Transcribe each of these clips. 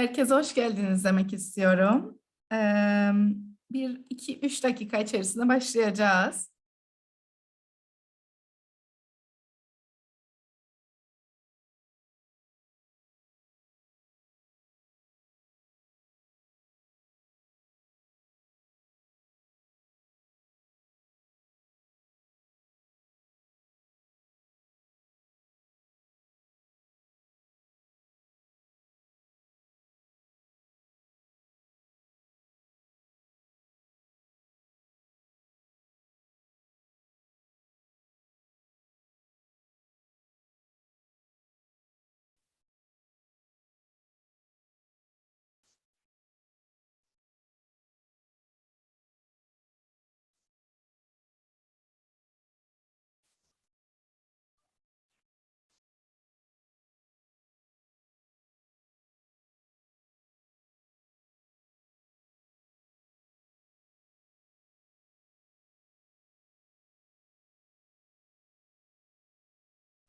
Herkese hoş geldiniz demek istiyorum. 1, 2, 3 dakika içerisinde başlayacağız.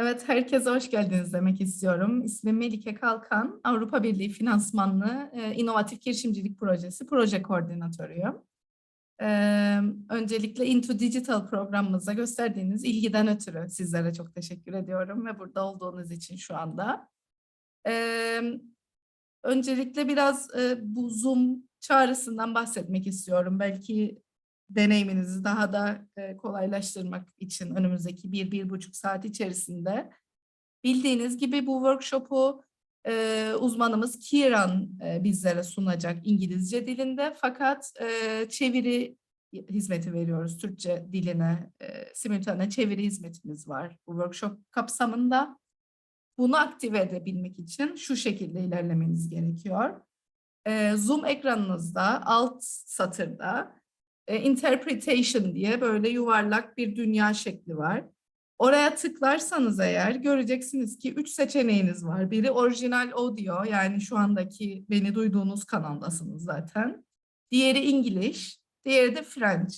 Evet, herkese hoş geldiniz demek istiyorum. İsmim 𝐕𝐵𝐴 𝐵𝐵𝐴, Avrupa Birliği finansmanlı inovatif girişimcilik projesi proje koordinatörüyüm. Öncelikle Into Digital programımıza gösterdiğiniz ilgiden ötürü sizlere çok teşekkür ediyorum ve burada olduğunuz için şu anda. Öncelikle biraz bu Zoom çağrısından bahsetmek istiyorum. Belki deneyiminizi daha da kolaylaştırmak için önümüzdeki 1-1,5 saat içerisinde. Bildiğiniz gibi bu workshop'u uzmanımız Kiran bizlere sunacak İngilizce dilinde. Fakat çeviri hizmeti veriyoruz Türkçe diline. Simultane çeviri hizmetimiz var bu workshop kapsamında. Bunu aktive edebilmek için şu şekilde ilerlemeniz gerekiyor. Zoom ekranınızda alt satırda interpretation diye böyle yuvarlak bir dünya şekli var. Oraya tıklarsanız eğer göreceksiniz ki 3 seçeneğiniz var. Biri orijinal audio, yani şu andaki beni duyduğunuz kanaldasınız zaten. Diğeri English, diğeri de French.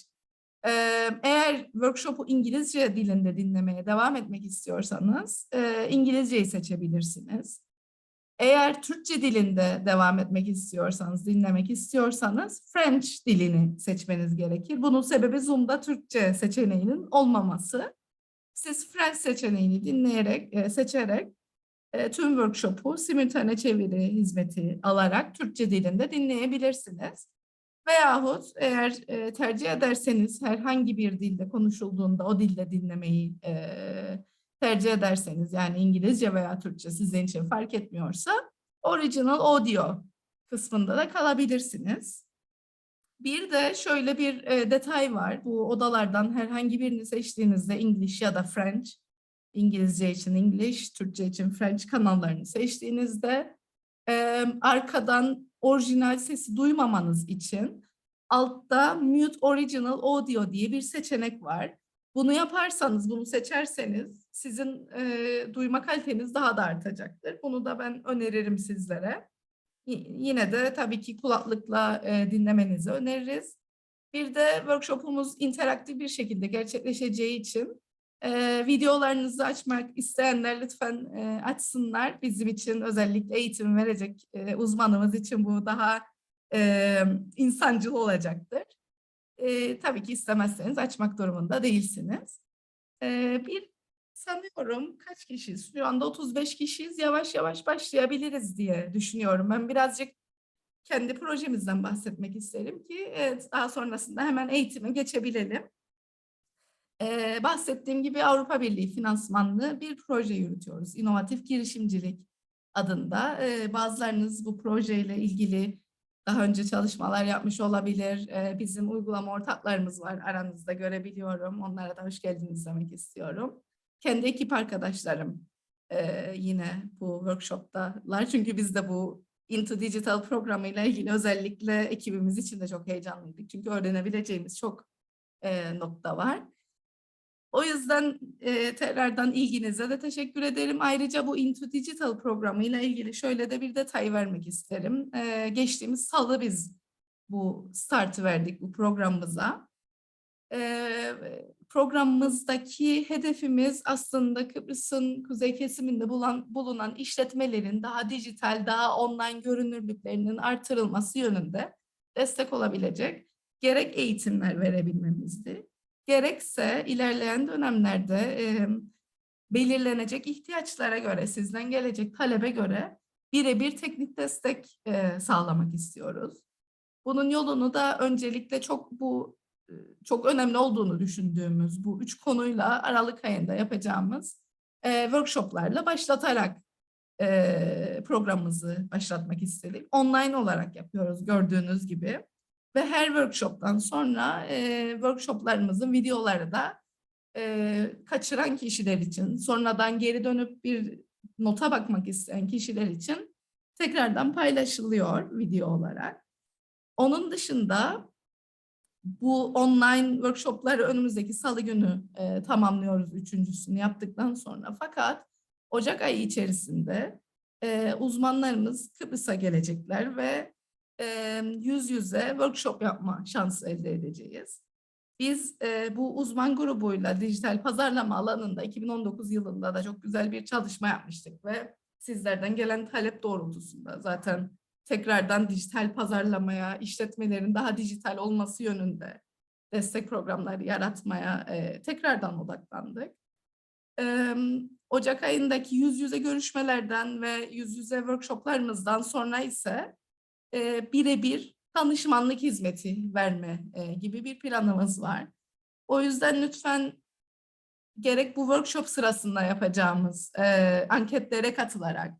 Eğer workshop'u İngilizce dilinde dinlemeye devam etmek istiyorsanız İngilizceyi seçebilirsiniz. Eğer Türkçe dilinde devam etmek istiyorsanız, dinlemek istiyorsanız French dilini seçmeniz gerekir. Bunun sebebi Zoom'da Türkçe seçeneğinin olmaması. Siz French seçeneğini dinleyerek, seçerek tüm workshop'u simultane çeviri hizmeti alarak Türkçe dilinde dinleyebilirsiniz. Veyahut eğer tercih ederseniz herhangi bir dilde konuşulduğunda o dilde dinlemeyi tercih ederseniz, yani İngilizce veya Türkçe sizin için fark etmiyorsa original audio kısmında da kalabilirsiniz. Bir de şöyle bir detay var. Bu odalardan herhangi birini seçtiğinizde English ya da French, İngilizce için English, Türkçe için French kanallarını seçtiğinizde arkadan orijinal sesi duymamanız için altta Mute Original Audio diye bir seçenek var. Bunu yaparsanız, bunu seçerseniz sizin duyma kaliteniz daha da artacaktır. Bunu da ben öneririm sizlere. Yine de tabii ki kulaklıkla dinlemenizi öneririz. Bir de workshopumuz interaktif bir şekilde gerçekleşeceği için videolarınızı açmak isteyenler lütfen açsınlar. Bizim için özellikle eğitim verecek uzmanımız için bu daha insancıl olacaktır. Tabii ki istemezseniz açmak durumunda değilsiniz. Sanıyorum kaç kişiyiz? Şu anda 35 kişiyiz. Yavaş yavaş başlayabiliriz diye düşünüyorum. Ben birazcık kendi projemizden bahsetmek isterim ki daha sonrasında hemen eğitime geçebilelim. Bahsettiğim gibi Avrupa Birliği finansmanlı bir proje yürütüyoruz. İnovatif girişimcilik adında. Bazılarınız bu projeyle ilgili daha önce çalışmalar yapmış olabilir. Bizim uygulama ortaklarımız var aranızda, görebiliyorum. Onlara da hoş geldiniz demek istiyorum. Kendi ekip arkadaşlarım yine bu workshop'talar. Çünkü biz de bu Into Digital programıyla ilgili özellikle ekibimiz için de çok heyecanlıydık. Çünkü öğrenebileceğimiz çok nokta var. O yüzden tekrardan ilginize de teşekkür ederim. Ayrıca bu Into Digital programıyla ilgili şöyle de bir detay vermek isterim. Geçtiğimiz salı biz bu startı verdik bu programımıza. programımızdaki hedefimiz aslında Kıbrıs'ın kuzey kesiminde bulunan işletmelerin daha dijital, daha online görünürlüklerinin artırılması yönünde destek olabilecek gerek eğitimler verebilmemizdi, gerekse ilerleyen dönemlerde belirlenecek ihtiyaçlara göre, sizden gelecek talebe göre birebir teknik destek sağlamak istiyoruz. Bunun yolunu da öncelikle çok önemli olduğunu düşündüğümüz bu 3 konuyla Aralık ayında yapacağımız workshoplarla başlatarak programımızı başlatmak istedik. Online olarak yapıyoruz gördüğünüz gibi. Ve her workshoptan sonra workshoplarımızın videoları da kaçıran kişiler için, sonradan geri dönüp bir nota bakmak isteyen kişiler için tekrardan paylaşılıyor video olarak. Onun dışında bu online workshopları önümüzdeki salı günü tamamlıyoruz, üçüncüsünü yaptıktan sonra. Fakat Ocak ayı içerisinde uzmanlarımız Kıbrıs'a gelecekler ve yüz yüze workshop yapma şansı elde edeceğiz. Biz bu uzman grubuyla dijital pazarlama alanında 2019 yılında da çok güzel bir çalışma yapmıştık ve sizlerden gelen talep doğrultusunda zaten tekrardan dijital pazarlamaya, işletmelerin daha dijital olması yönünde destek programları yaratmaya tekrardan odaklandık. Ocak ayındaki yüz yüze görüşmelerden ve yüz yüze workshoplarımızdan sonra ise birebir danışmanlık hizmeti verme gibi bir planımız var. O yüzden lütfen gerek bu workshop sırasında yapacağımız anketlere katılarak,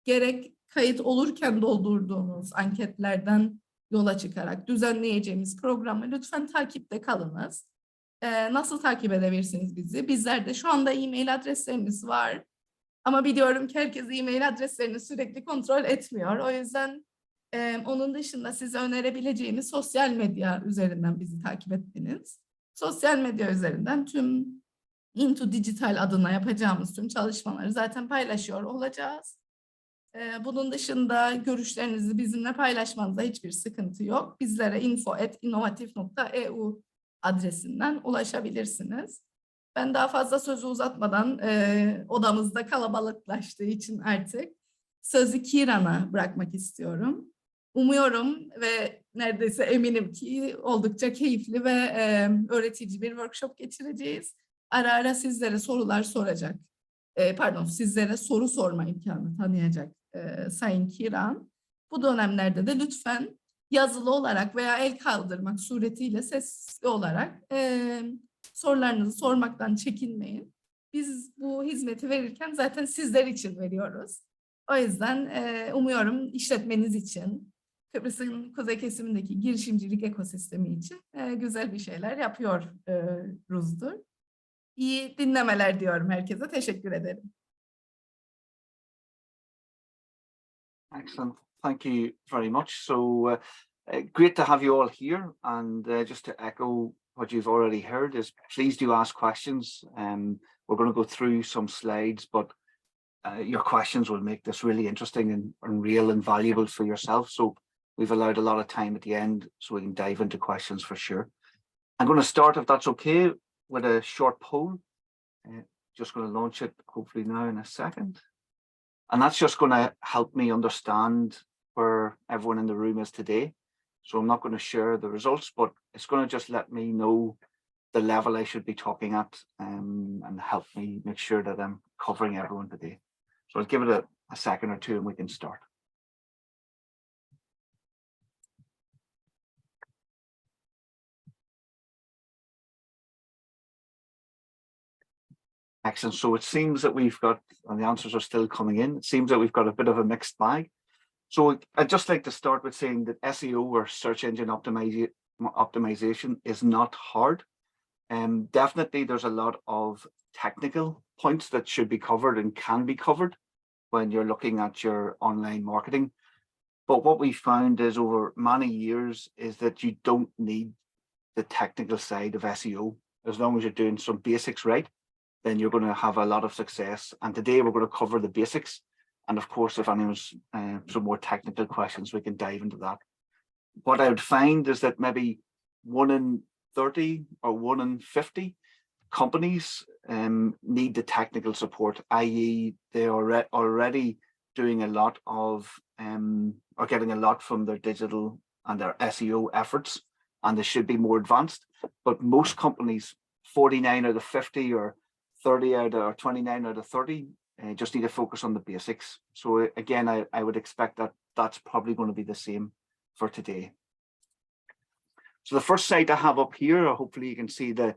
gerek kayıt olurken doldurduğumuz anketlerden yola çıkarak düzenleyeceğimiz programı lütfen takipte kalınız. Nasıl takip edebilirsiniz bizi? Bizlerde şu anda e-mail adreslerimiz var. Ama biliyorum ki herkes e-mail adreslerini sürekli kontrol etmiyor. O yüzden onun dışında size önerebileceğimiz sosyal medya üzerinden bizi takip etmeniz. Sosyal medya üzerinden tüm Into Digital adına yapacağımız tüm çalışmaları zaten paylaşıyor olacağız. Bunun dışında görüşlerinizi bizimle paylaşmanızda hiçbir sıkıntı yok. Bizlere info@innovatif.eu adresinden ulaşabilirsiniz. Ben daha fazla sözü uzatmadan odamızda kalabalıklaştığı için artık sözü Kiran'a bırakmak istiyorum. Umuyorum ve neredeyse eminim ki oldukça keyifli ve öğretici bir workshop geçireceğiz. Ara ara sizlere sorular soracak, sizlere soru sorma imkanı tanıyacak Sayın Kiran. Bu dönemlerde de lütfen yazılı olarak veya el kaldırmak suretiyle sesli olarak sorularınızı sormaktan çekinmeyin. Biz bu hizmeti verirken zaten sizler için veriyoruz. O yüzden umuyorum işletmeniz için, Kıbrıs'ın kuzey kesimindeki girişimcilik ekosistemi için güzel bir şeyler yapıyoruzdur. İyi dinlemeler diyorum herkese. Teşekkür ederim. Excellent. Thank you very much. So great to have you all here. And just to echo what you've already heard is please do ask questions. We're going to go through some slides, but your questions will make this really interesting and real and valuable for yourself. So we've allowed a lot of time at the end so we can dive into questions for sure. I'm going to start, if that's okay, with a short poll. Just going to launch it hopefully now in a second. And that's just going to help me understand where everyone in the room is today. So I'm not going to share the results, but it's going to just let me know the level I should be talking at and help me make sure that I'm covering everyone today. So I'll give it a second or two and we can start. Excellent. So it seems that we've got, and the answers are still coming in, it seems that we've got a bit of a mixed bag. So I'd just like to start with saying that SEO, or search engine optimization, is not hard. Definitely there's a lot of technical points that should be covered and can be covered when you're looking at your online marketing. But what we found is over many years is that you don't need the technical side of SEO. As long as you're doing some basics right, then you're going to have a lot of success. And today we're going to cover the basics. And of course, if anyone's some more technical questions, we can dive into that. What I would find is that maybe 1 in 30 or 1 in 50 companies need the technical support, i.e. they are already doing a lot of, or getting a lot from their digital and their SEO efforts, and they should be more advanced. But most companies, 49 out of 50 or 30 out of, or 29 out of 30, just need to focus on the basics. So again, I would expect that that's probably going to be the same for today. So the first site I have up here, hopefully you can see the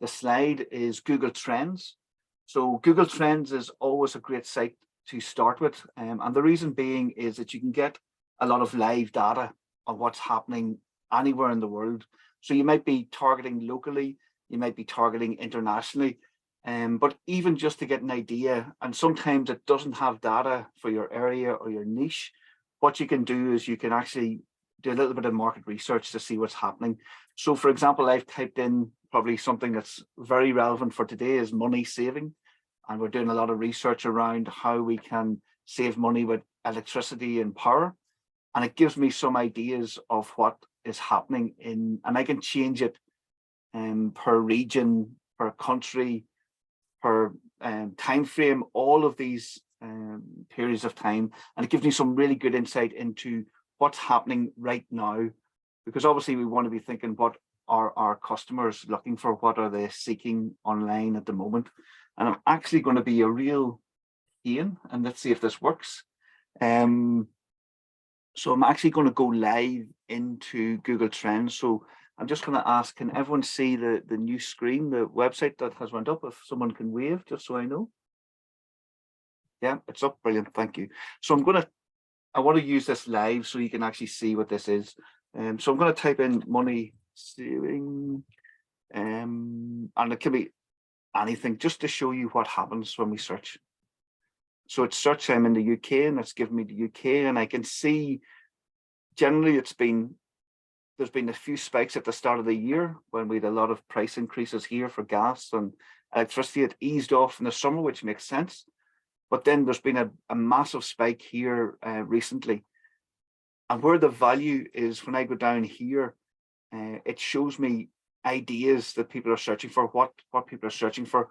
slide, is Google Trends. So Google Trends is always a great site to start with. And the reason being is that you can get a lot of live data on what's happening anywhere in the world. So you might be targeting locally, you might be targeting internationally, but even just to get an idea, and sometimes it doesn't have data for your area or your niche, what you can do is you can actually do a little bit of market research to see what's happening. So for example, I've typed in probably something that's very relevant for today is money saving. And we're doing a lot of research around how we can save money with electricity and power. And it gives me some ideas of what is happening in, and I can change it per region, per country, per time frame, all of these periods of time. And it gives me some really good insight into what's happening right now, because obviously we want to be thinking, what are our customers looking for? What are they seeking online at the moment? And I'm actually going to be a real pain, and let's see if this works. So I'm actually going to go live into Google Trends. So I'm just going to ask, can everyone see the new screen, the website that has went up? If someone can wave, just so I know. Yeah, it's up. Brilliant. Thank you. So I want to use this live so you can actually see what this is. So I'm going to type in money saving, and it can be anything, just to show you what happens when we search. So it's search, I'm in the UK, and it's given me the UK, and I can see generally there's been a few spikes at the start of the year when we had a lot of price increases here for gas and electricity. It eased off in the summer, which makes sense. But then there's been a massive spike here recently. And where the value is, when I go down here, it shows me ideas that people are searching for, what people are searching for.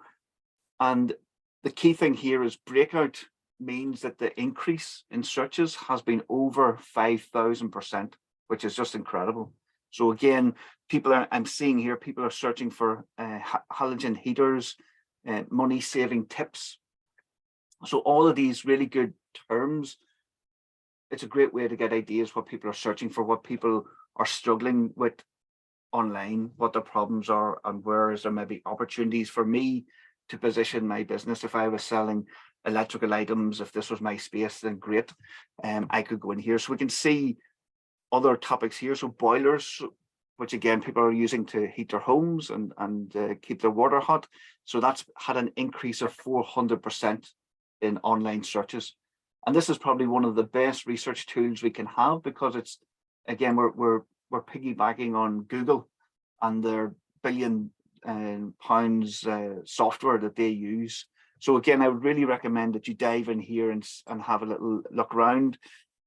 And the key thing here is breakout means that the increase in searches has been over 5,000%, which is just incredible. So again, I'm seeing here, people are searching for halogen heaters, money saving tips. So all of these really good terms, it's a great way to get ideas what people are searching for, what people are struggling with online, what their problems are, and where is there maybe opportunities for me to position my business. If I was selling electrical items, if this was my space, then great. I could go in here. So we can see other topics here. So boilers, which again, people are using to heat their homes and keep their water hot. So that's had an increase of 400% in online searches. And this is probably one of the best research tools we can have, because it's, again, we're piggybacking on Google and their £1 billion software that they use. So again, I would really recommend that you dive in here and have a little look around.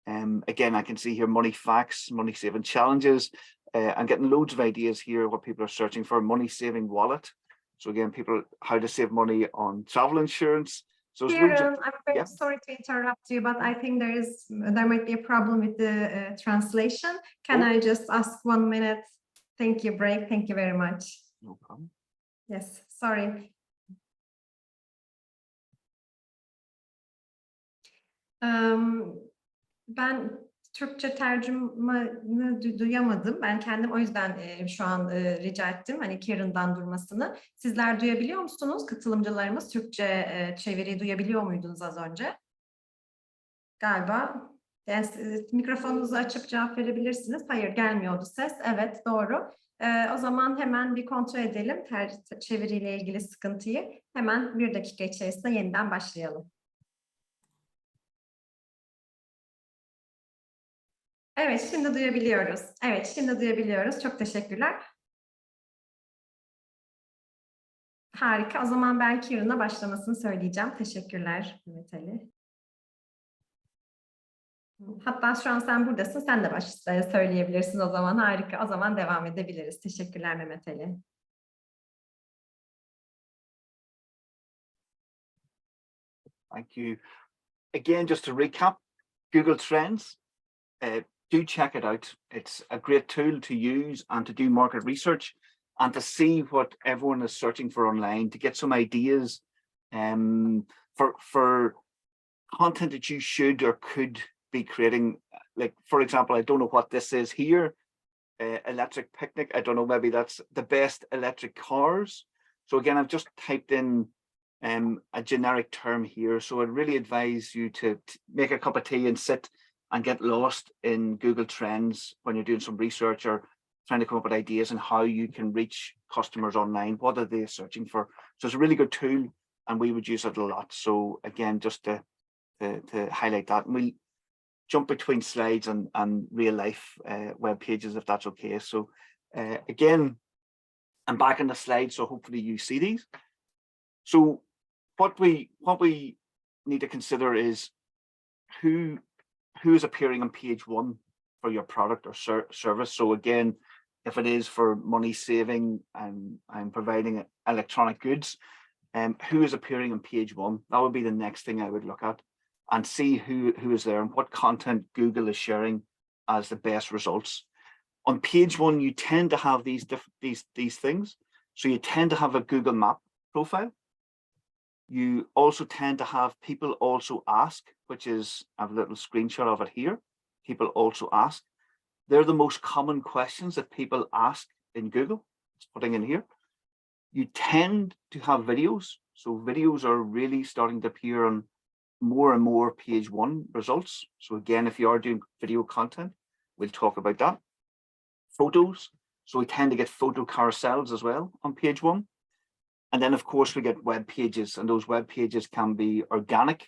Again, I can see here money facts, money saving challenges. I'm getting loads of ideas here what people are searching for. Money saving wallet. So again, people, how to save money on travel insurance. So Kieran, I'm very sorry to interrupt you, but I think there might be a problem with the translation. Can I just ask 1 minute? Thank you, break. Thank you very much. No problem. Yes, sorry. Ben Türkçe tercümanı duyamadım. Ben kendim o yüzden şu an rica ettim hani Kieran'dan durmasını. Sizler duyabiliyor musunuz? Katılımcılarımız Türkçe çeviriyi duyabiliyor muydunuz az önce? Galiba. Yani mikrofonunuzu açıp cevap verebilirsiniz. Hayır, gelmiyordu ses. Evet, doğru. O zaman hemen bir kontrol edelim çeviriyle ilgili sıkıntıyı. Hemen 1 dakika içerisinde yeniden başlayalım. Evet, şimdi duyabiliyoruz. Evet, şimdi duyabiliyoruz. Çok teşekkürler. Harika. O zaman ben Kieran'a başlamasını söyleyeceğim. Teşekkürler Mehmet Ali. Hatta şu an sen buradasın. Sen de söyleyebilirsin o zaman. Harika. O zaman devam edebiliriz. Teşekkürler Mehmet Ali. Thank you. Again, just to recap, Google Trends, do check it out. It's a great tool to use and to do market research and to see what everyone is searching for online, to get some ideas for content that you should or could be creating. Like, for example, I don't know what this is here, electric picnic. I don't know, maybe that's the best electric cars. So again, I've just typed in a generic term here. So I'd really advise you to make a cup of tea and sit and get lost in Google Trends when you're doing some research or trying to come up with ideas on how you can reach customers online. What are they searching for? So it's a really good tool and we would use it a lot. So again, just to highlight that, and we'll jump between slides and real life web pages if that's okay. So again, I'm back on the slide, so hopefully you see these. So what we need to consider is who is appearing on page 1 for your product or service. So again, if it is for money saving and I'm providing electronic goods, who is appearing on page 1? That would be the next thing I would look at and see who is there and what content Google is sharing as the best results. On page 1, you tend to have these things. So you tend to have a Google Map profile. You also tend to have people also ask, which is, I have a little screenshot of it here. People also ask. They're the most common questions that people ask in Google. It's putting in here. You tend to have videos. So videos are really starting to appear on more and more page 1 results. So again, if you are doing video content, we'll talk about that. Photos. So we tend to get photo carousels as well on page 1. And then of course we get web pages, and those web pages can be organic,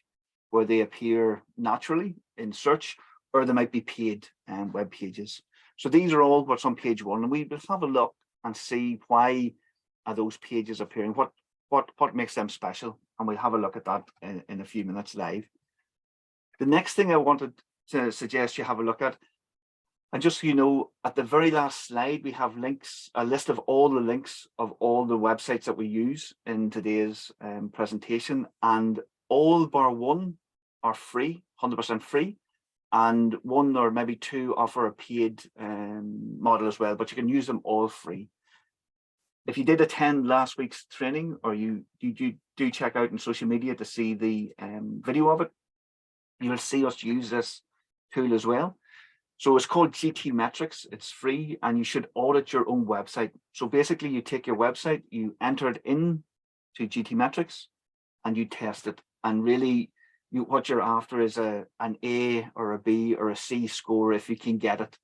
where they appear naturally in search, or they might be paid web pages. So these are all what's on page 1, and we will have a look and see why are those pages appearing, what makes them special, and we'll have a look at that in a few minutes live. The next thing I wanted to suggest you have a look at, and just so you know, at the very last slide, we have links, a list of all the links of all the websites that we use in today's presentation, and all bar 1 are free, 100% free, and 1 or maybe 2 offer a paid model as well, but you can use them all free. If you did attend last week's training, or you do check out on social media to see the video of it, you'll see us use this tool as well. So it's called GTmetrix. It's free, and you should audit your own website. So basically you take your website, you enter it in to GTmetrix and you test it. And really what you're after is an A or a B or a C score if you can get it.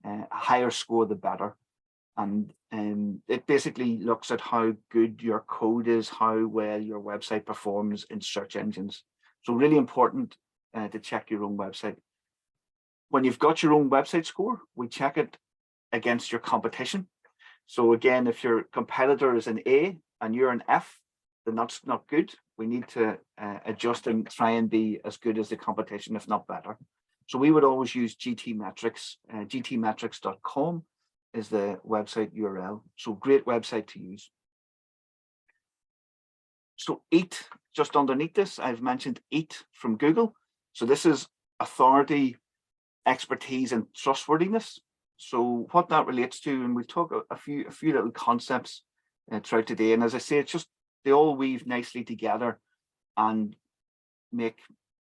A higher score, the better. And it basically looks at how good your code is, how well your website performs in search engines. So really important to check your own website. When you've got your own website score, we check it against your competition. So again, if your competitor is an A and you're an F, then that's not good. We need to adjust and try and be as good as the competition, if not better. So we would always use GTmetrix. GTmetrix.com is the website URL. So great website to use. So 𝐸𝐻, just underneath this, I've mentioned 𝐸𝐻 from Google. So this is authority, expertise, and trustworthiness. So what that relates to, and we'll talk a few little concepts throughout today. And as I say, it's just they all weave nicely together and make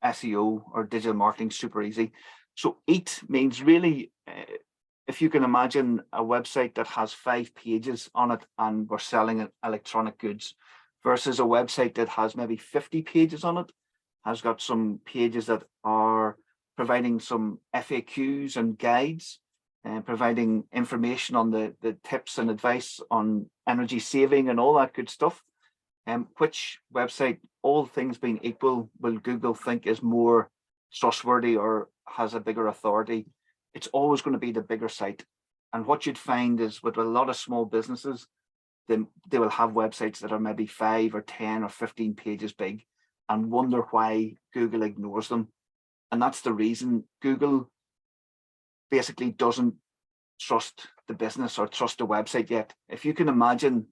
SEO or digital marketing super easy. So 𝐸𝐻 means really, if you can imagine a website that has 5 pages on it and we're selling electronic goods, versus a website that has maybe 50 pages on it, has got some pages that are providing some FAQs and guides and providing information on the tips and advice on energy saving and all that good stuff. Which website, all things being equal, will Google think is more trustworthy or has a bigger authority? It's always going to be the bigger site. And what you'd find is with a lot of small businesses, they will have websites that are maybe 5 or 10 or 15 pages big and wonder why Google ignores them. And that's the reason. Google basically doesn't trust the business or trust the website yet. If you can imagine,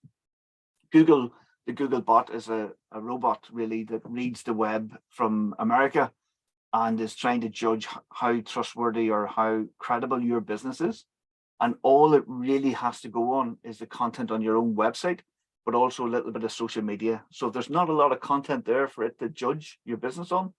Google the Google bot is a robot really that reads the web from America and is trying to judge how trustworthy or how credible your business is. And all it really has to go on is the content on your own website, but also a little bit of social media. So if there's not a lot of content there for it to judge your business on,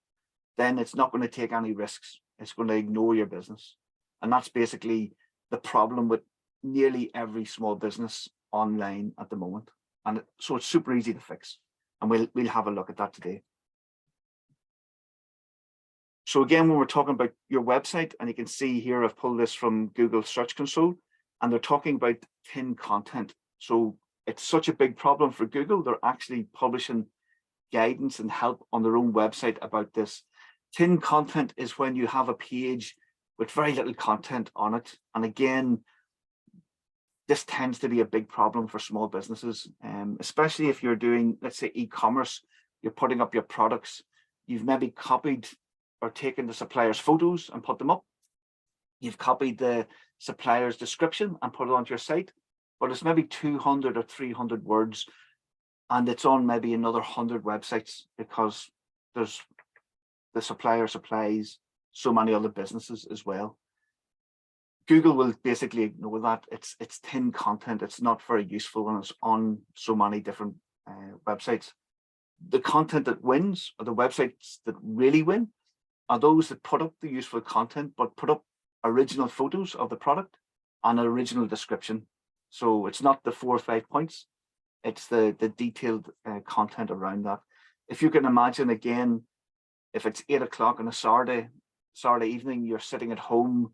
then it's not going to take any risks. It's going to ignore your business. And that's basically the problem with nearly every small business online at the moment. And so it's super easy to fix. And we'll have a look at that today. So again, when we're talking about your website, and you can see here, I've pulled this from Google Search Console, and they're talking about thin content. So it's such a big problem for Google. They're actually publishing guidance and help on their own website about this. Thin content is when you have a page with very little content on it. And again, this tends to be a big problem for small businesses, especially if you're doing, let's say, e-commerce, you're putting up your products, you've maybe copied or taken the supplier's photos and put them up. You've copied the supplier's description and put it onto your site, but it's maybe 200 or 300 words, and it's on maybe another 100 websites because there's the supplier supplies so many other businesses as well. Google will basically ignore that. It's thin content. It's not very useful when it's on so many different websites. The content that wins, or the websites that really win, are those that put up the useful content, but put up original photos of the product and an original description. So it's not the 4 or 5 points, it's the detailed content around that. If you can imagine, again, if it's 8 o'clock on a Saturday evening, you're sitting at home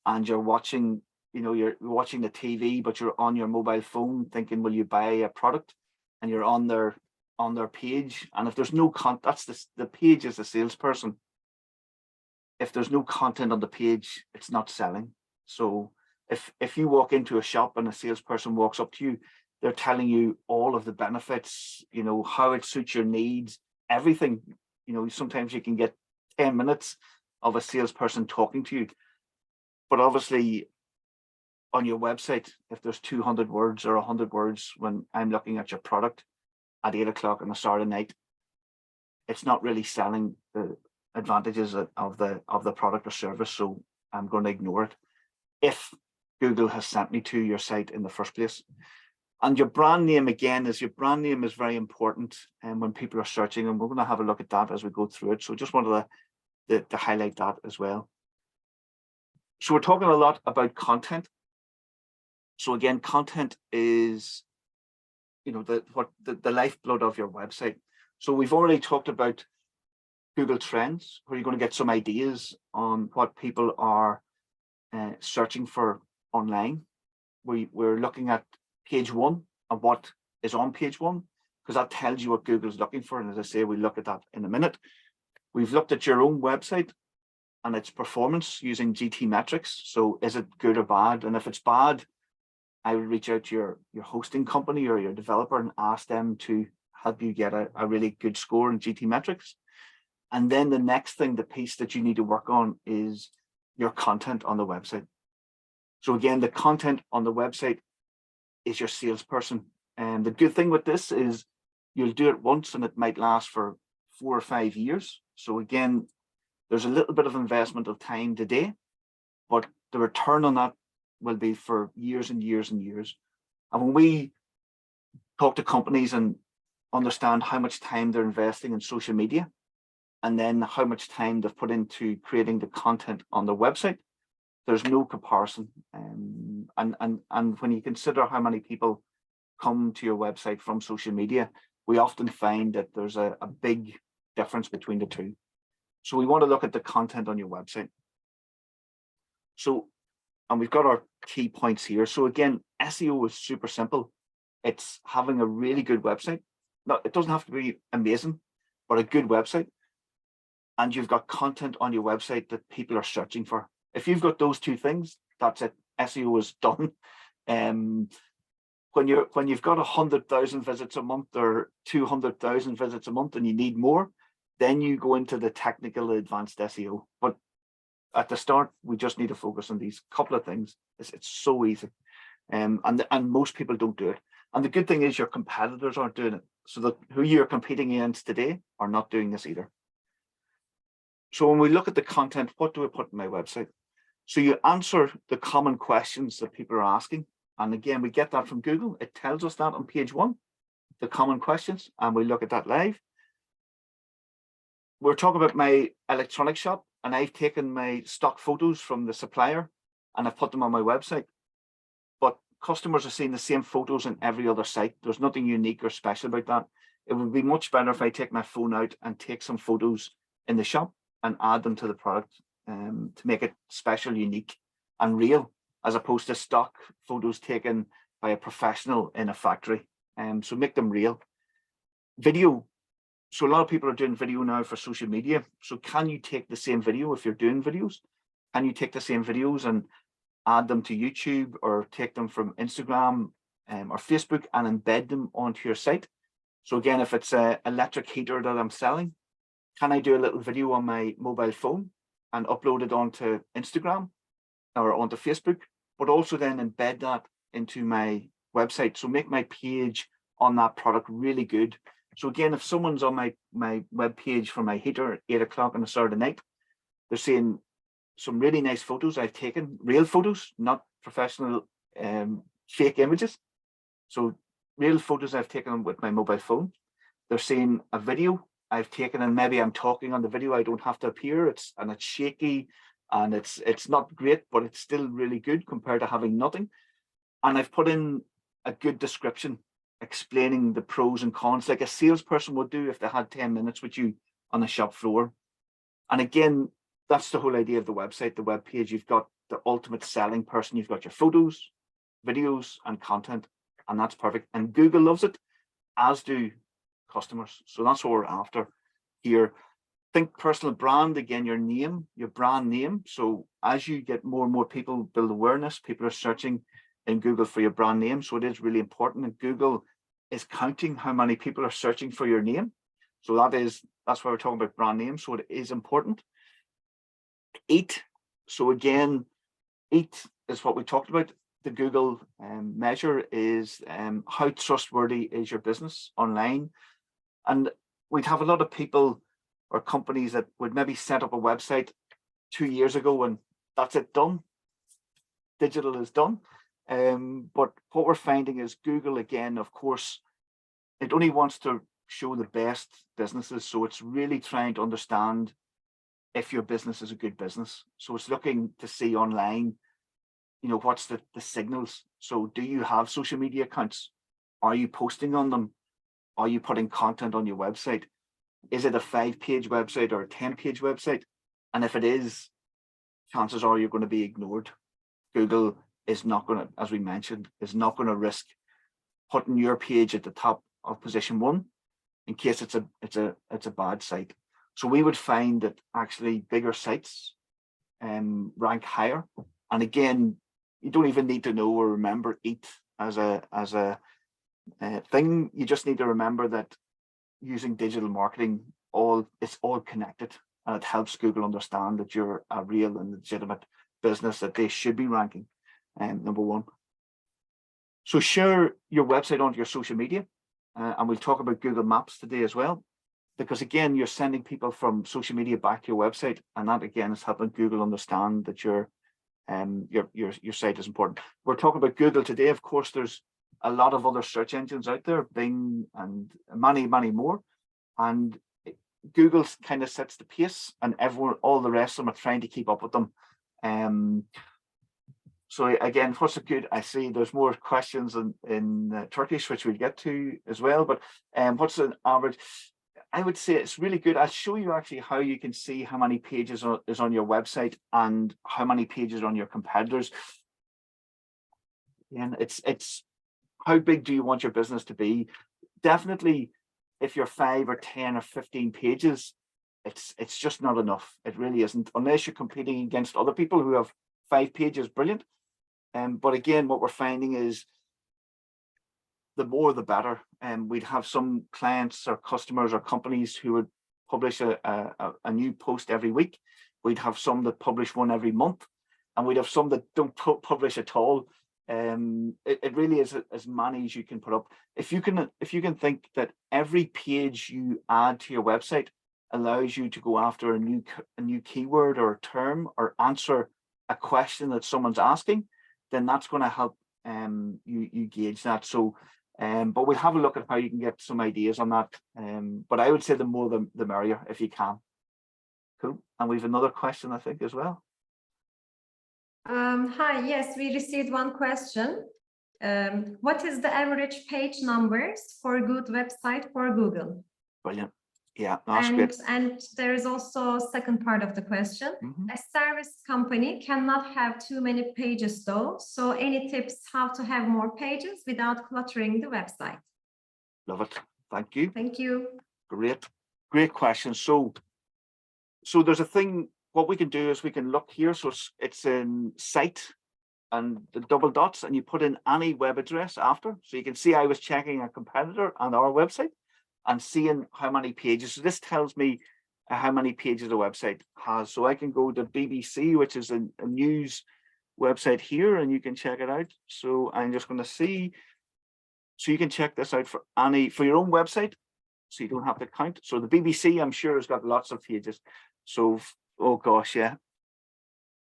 and you're watching, you're watching the TV, but you're on your mobile phone thinking, will you buy a product? And you're on their page. And if there's no content, the page is the salesperson. If there's no content on the page, it's not selling. So if you walk into a shop and a salesperson walks up to you, they're telling you all of the benefits, how it suits your needs, everything. Sometimes you can get 10 minutes of a salesperson talking to you. But obviously on your website, if there's 200 words or 100 words when I'm looking at your product at 8 o'clock on a Saturday night, it's not really selling the advantages of the product or service. So I'm going to ignore it if Google has sent me to your site in the first place. And your brand name, again, is very important. And when people are searching, and we're going to have a look at that as we go through it. So just wanted to highlight that as well. So we're talking a lot about content. So again, content is, the lifeblood of your website. So we've already talked about Google Trends, where you're going to get some ideas on what people are searching for online. We're looking at page 1 and what is on page 1, because that tells you what Google's looking for. And as I say, we'll look at that in a minute. We've looked at your own website and its performance using GT metrics. So is it good or bad? And if it's bad, I would reach out to your hosting company or your developer and ask them to help you get a really good score in GT metrics. And then the next thing, the piece that you need to work on, is your content on the website. So again, the content on the website is your salesperson. And the good thing with this is you'll do it once and it might last for 4 or 5 years. So again, there's a little bit of investment of time today, but the return on that will be for years and years and years. And when we talk to companies and understand how much time they're investing in social media, and then how much time they've put into creating the content on their website, there's no comparison. And when you consider how many people come to your website from social media, we often find that there's a big difference between the two. So we want to look at the content on your website. So, and we've got our key points here. So again, SEO is super simple. It's having a really good website. No, it doesn't have to be amazing, but a good website. And you've got content on your website that people are searching for. If you've got those 2 things, that's it. SEO is done. When you've got 100,000 visits a month or 200,000 visits a month and you need more, then you go into the technical advanced SEO. But at the start, we just need to focus on these couple of things. It's so easy. And most people don't do it. And the good thing is your competitors aren't doing it. So that who you're competing against today are not doing this either. So when we look at the content, what do I put in my website? So you answer the common questions that people are asking. And again, we get that from Google. It tells us that on page 1, the common questions, and we look at that live. We're talking about my electronics shop, and I've taken my stock photos from the supplier and I've put them on my website. But customers are seeing the same photos on every other site. There's nothing unique or special about that. It would be much better if I take my phone out and take some photos in the shop and add them to the product to make it special, unique and real, as opposed to stock photos taken by a professional in a factory. So make them real. Video. So a lot of people are doing video now for social media. So can you take the same video if you're doing videos? Can you take the same videos and add them to YouTube, or take them from Instagram or Facebook and embed them onto your site? So again, if it's an electric heater that I'm selling, can I do a little video on my mobile phone and upload it onto Instagram or onto Facebook, but also then embed that into my website? So make my page on that product really good. So again, if someone's on my web page for my heater at 8 o'clock on a Saturday night, they're seeing some really nice photos I've taken, real photos, not professional fake images. So real photos I've taken with my mobile phone. They're seeing a video I've taken, and maybe I'm talking on the video. I don't have to appear. It's shaky and it's not great, but it's still really good compared to having nothing. And I've put in a good description explaining the pros and cons, like a salesperson would do if they had 10 minutes with you on the shop floor. And again, that's the whole idea of the website, the web page. You've got the ultimate selling person. You've got your photos, videos, and content, and that's perfect. And Google loves it, as do customers. So that's what we're after here. Think personal brand, again, your name, your brand name. So as you get more and more people build awareness, people are searching in Google for your brand name. So it is really important, and Google is counting how many people are searching for your name. So that's why we're talking about brand name. So it is important. 𝐸𝐴𝑡. So again, 𝐸𝐴𝑡 is what we talked about. The Google measure is how trustworthy is your business online. And we'd have a lot of people or companies that would maybe set up a website 2 years ago and that's it, done. Digital is done. But what we're finding is Google, again, of course, it only wants to show the best businesses. So it's really trying to understand if your business is a good business. So it's looking to see online, you know, what's the signals. So do you have social media accounts? Are you posting on them? Are you putting content on your website? Is it a 5-page website or a 10-page website? And if it is, chances are you're going to be ignored. Google is not going to, as we mentioned, is not going to risk putting your page at the top of position 1 in case it's a bad site. So we would find that actually bigger sites rank higher. And again, you don't even need to know or remember 𝐸𝐴𝑡 as a thing. You just need to remember that using digital marketing, it's all connected, and it helps Google understand that you're a real and legitimate business, that they should be ranking number 1. So share your website onto your social media, and we'll talk about Google Maps today as well, because again, you're sending people from social media back to your website, and that again is helping Google understand that your site is important. We're talking about Google today. Of course, there's a lot of other search engines out there, Bing and many, many more. And Google kind of sets the pace, and all the rest of them are trying to keep up with them. So again, what's good? I see there's more questions in Turkish, which we'll get to as well. But what's an average? I would say it's really good. I'll show you actually how you can see how many pages is on your website and how many pages are on your competitors. And it's how big do you want your business to be? Definitely, if you're 5 or 10 or 15 pages, it's just not enough. It really isn't, unless you're competing against other people who have 5 pages. Brilliant. But again, what we're finding is the more the better. We'd have some clients or customers or companies who would publish a new post every week. We'd have some that publish one every month, and we'd have some that don't publish at all. It really is as many as you can put up. If you can think that every page you add to your website allows you to go after a new keyword or a term or answer a question that someone's asking, then that's going to help you gauge that. So but we'll have a look at how you can get some ideas on that. But I would say the more the merrier if you can. Cool. And we have another question, I think, as well. Hi, yes, we received one question. What is the average page numbers for a good website for Google? Brilliant. Yeah, that's great. And there is also a second part of the question. A service company cannot have too many pages though. So any tips how to have more pages without cluttering the website? Love it. Thank you. Thank you. Great question. So there's a thing, what we can do is we can look here. So it's in site and the double dots, and you put in any web address after. So you can see I was checking a competitor on our website and seeing how many pages. So this tells me how many pages the website has. So I can go to BBC, which is a news website here, and you can check it out. So I'm just going to see. So you can check this out for your own website, so you don't have to count. So the BBC, I'm sure, has got lots of pages. So, oh gosh, yeah.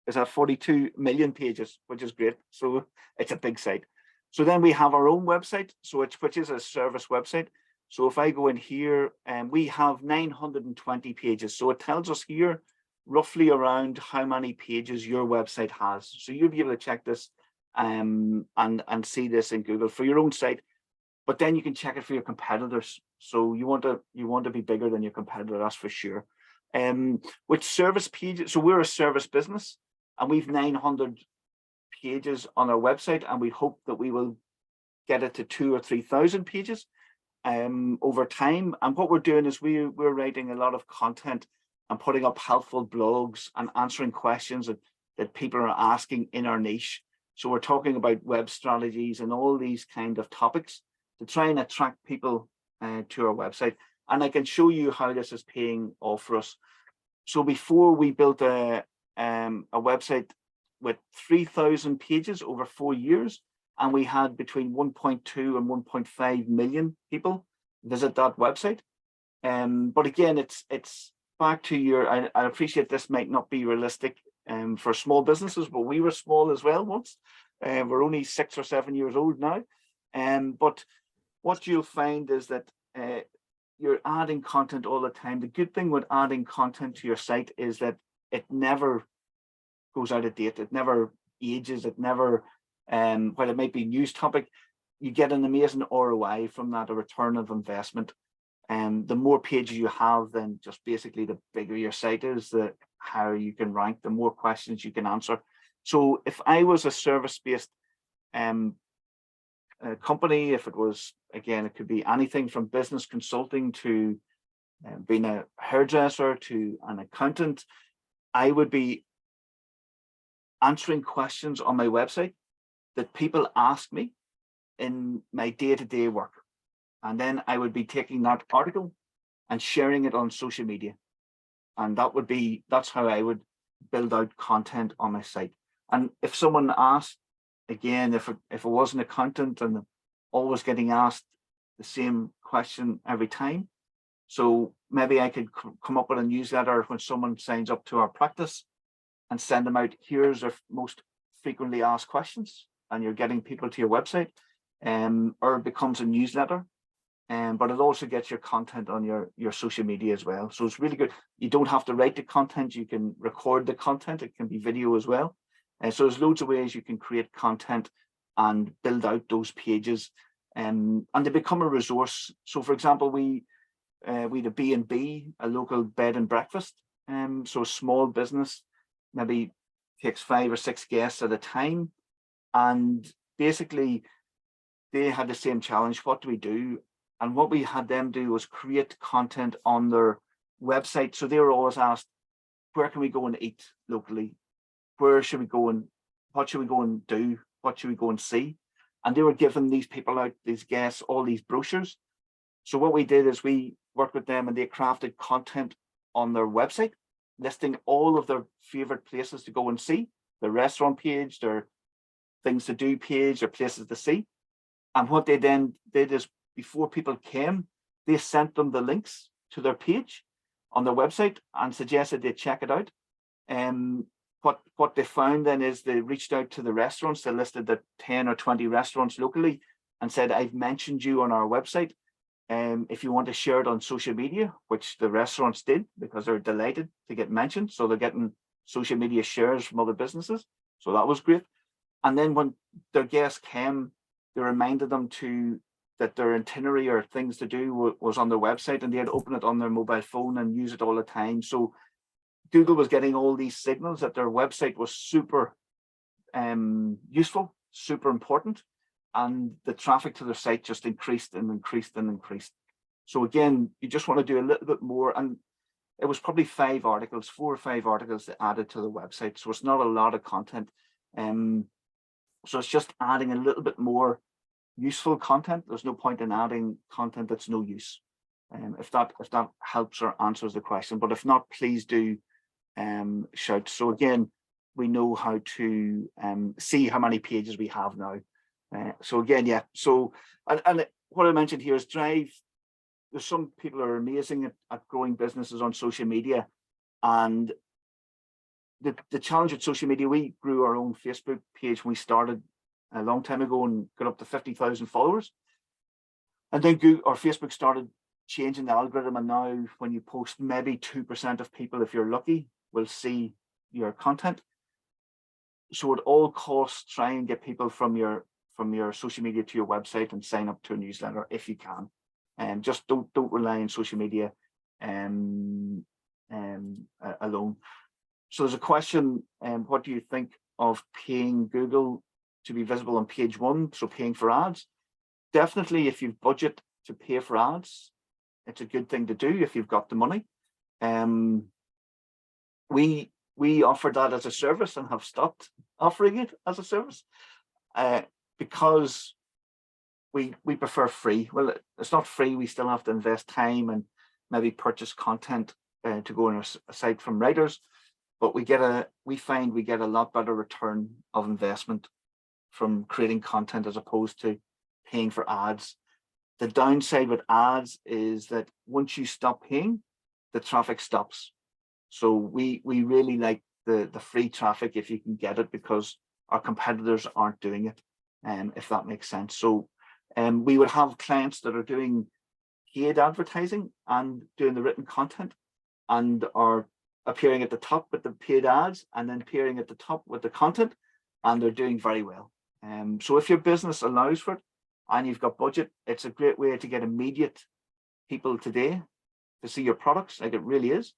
Is that 42 million pages, which is great. So it's a big site. So then we have our own website, which is a service website. So if I go in here, we have 920 pages. So it tells us here roughly around how many pages your website has. So you'll be able to check this and see this in Google for your own site. But then you can check it for your competitors. So you want to be bigger than your competitor, that's for sure. With service pages, so we're a service business and we've 900 pages on our website, and we hope that we will get it to 2,000 or 3,000 pages over time. And what we're doing is we're writing a lot of content and putting up helpful blogs and answering questions that people are asking in our niche. So we're talking about web strategies and all these kind of topics to try and attract people to our website. And I can show you how this is paying off for us. So before we built a website with 3,000 pages over 4 years, and we had between 1.2 and 1.5 million people visit that website. But again, it's back to I appreciate this might not be realistic for small businesses, but we were small as well once. We're only 6 or 7 years old now. But what you'll find is that you're adding content all the time. The good thing with adding content to your site is that it never goes out of date. It never ages. It never, while it might be a news topic, you get an amazing ROI from that, a return of investment. The more pages you have, then just basically the bigger your site is, the higher you can rank, the more questions you can answer. So if I was a service-based company, if it was, again, it could be anything from business consulting to being a hairdresser to an accountant, I would be answering questions on my website that people ask me in my day-to-day work. And then I would be taking that article and sharing it on social media. And that's how I would build out content on my site. And if someone asked, again, if it was an accountant and always getting asked the same question every time, so maybe I could come up with a newsletter when someone signs up to our practice and send them out, here's our most frequently asked questions, and you're getting people to your website, or it becomes a newsletter. But it also gets your content on your social media as well. So it's really good. You don't have to write the content, you can record the content, it can be video as well. So there's loads of ways you can create content and build out those pages, and they become a resource. So for example, we had a B&B, a local bed and breakfast. So a small business maybe takes 5 or 6 guests at a time. And basically they had the same challenge. What do we do? And what we had them do was create content on their website. So they were always asked, where can we go and eat locally? Where should we go and what should we go and do? What should we go and see? And they were giving these people out, these guests, all these brochures. So what we did is we worked with them and they crafted content on their website, listing all of their favorite places to go and see, the restaurant page, their things to do page or places to see. And what they then did is, before people came, they sent them the links to their page on their website and suggested they check it out. What they found then is they reached out to the restaurants. They listed the 10 or 20 restaurants locally and said, I've mentioned you on our website. If you want to share it on social media, which the restaurants did because they're delighted to get mentioned. So they're getting social media shares from other businesses. So that was great. And then when their guests came, they reminded them that their itinerary or things to do was on their website, and they had open it on their mobile phone and use it all the time. So Google was getting all these signals that their website was super useful, super important, and the traffic to their site just increased and increased and increased. So again, you just want to do a little bit more, and it was probably 4 or 5 articles that added to the website. So it's not a lot of content. So it's just adding a little bit more useful content. There's no point in adding content that's no use. If that helps or answers the question, but if not, please do shout. So again, we know how to see how many pages we have now. So again, yeah. So and what I mentioned here is Drive. There's some people are amazing at growing businesses on social media, and the challenge with social media, we grew our own Facebook page when we started a long time ago and got up to 50,000 followers. And then Google or Facebook started changing the algorithm, and now when you post, maybe 2% of people, if you're lucky, will see your content. So at all costs, try and get people from your social media to your website and sign up to a newsletter if you can. And just don't rely on social media alone. So there's a question, what do you think of paying Google to be visible on page 1, so paying for ads? Definitely, if you've budget to pay for ads, it's a good thing to do if you've got the money. We offer that as a service and have stopped offering it as a service because we prefer free. Well, it's not free. We still have to invest time and maybe purchase content to go on a site from writers, but we find we get a lot better return of investment from creating content as opposed to paying for ads. The downside with ads is that once you stop paying, the traffic stops. So we really like the free traffic if you can get it, because our competitors aren't doing it, if that makes sense. So we would have clients that are doing paid advertising and doing the written content and are appearing at the top with the paid ads and then appearing at the top with the content, and they're doing very well. So if your business allows for it and you've got budget, it's a great way to get immediate people today to see your products, like it really is.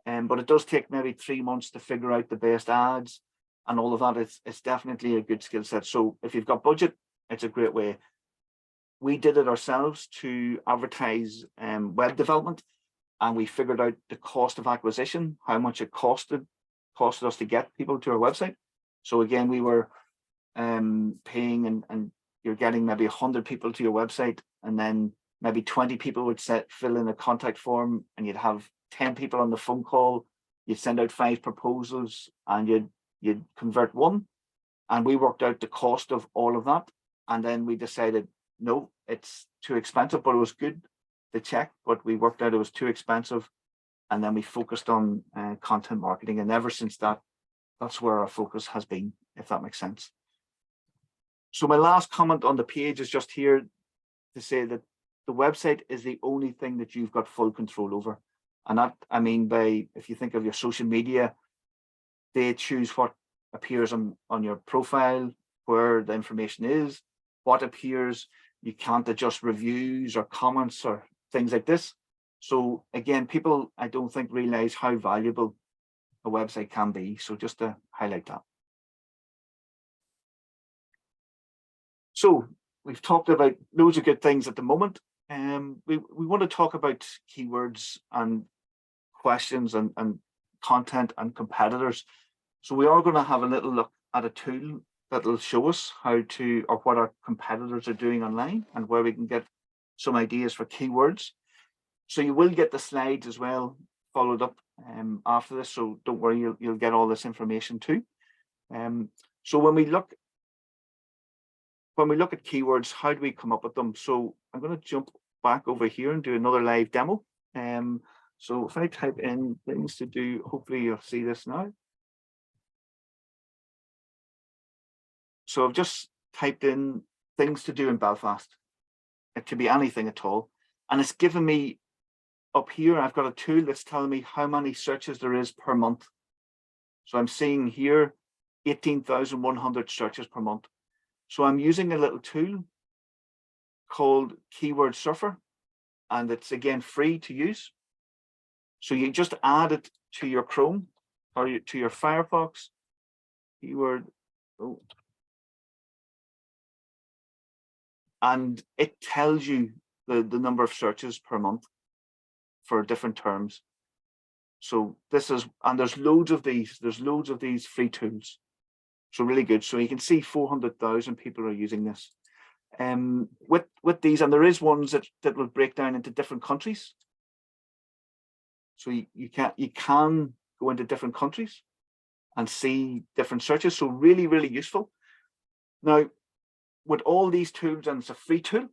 But it does take maybe 3 months to figure out the best ads and all of that. It's definitely a good skill set. So if you've got budget, it's a great way. We did it ourselves to advertise web development, and we figured out the cost of acquisition, how much it costed us to get people to our website. So again, we were paying and you're getting maybe 100 people to your website, and then maybe 20 people would fill in a contact form, and you'd have 10 people on the phone call. You'd send out 5 proposals and you'd convert 1. And we worked out the cost of all of that. And then we decided, no, it's too expensive, but it was good to check, but we worked out it was too expensive. And then we focused on content marketing. And ever since that's where our focus has been, if that makes sense. So my last comment on the page is just here to say that the website is the only thing that you've got full control over. And that, I mean, by, if you think of your social media, they choose what appears on your profile, where the information is, what appears. You can't adjust reviews or comments or things like this. So again, people, I don't think, realize how valuable a website can be. So just to highlight that. So we've talked about loads of good things at the moment. We want to talk about keywords and questions and content and competitors. So we are going to have a little look at a tool that will show us how to, or what our competitors are doing online and where we can get some ideas for keywords. So you will get the slides as well followed up after this. So don't worry, you'll get all this information too. So when we look when we look at keywords, how do we come up with them? So I'm going to jump back over here and do another live demo. So if I type in things to do, hopefully you'll see this now. So I've just typed in things to do in Belfast. It could be anything at all. And it's given me up here, I've got a tool that's telling me how many searches there is per month. So I'm seeing here 18,100 searches per month. So I'm using a little tool called Keyword Surfer, and it's again free to use. So you just add it to your Chrome or to your Firefox. Keyword, and it tells you the number of searches per month for different terms. So this is, and there's loads of these free tools. So really good. So you can see 400,000 people are using this. With these, and there is ones that will break down into different countries. So you can go into different countries and see different searches. So really, really useful. Now, with all these tools, and it's a free tool,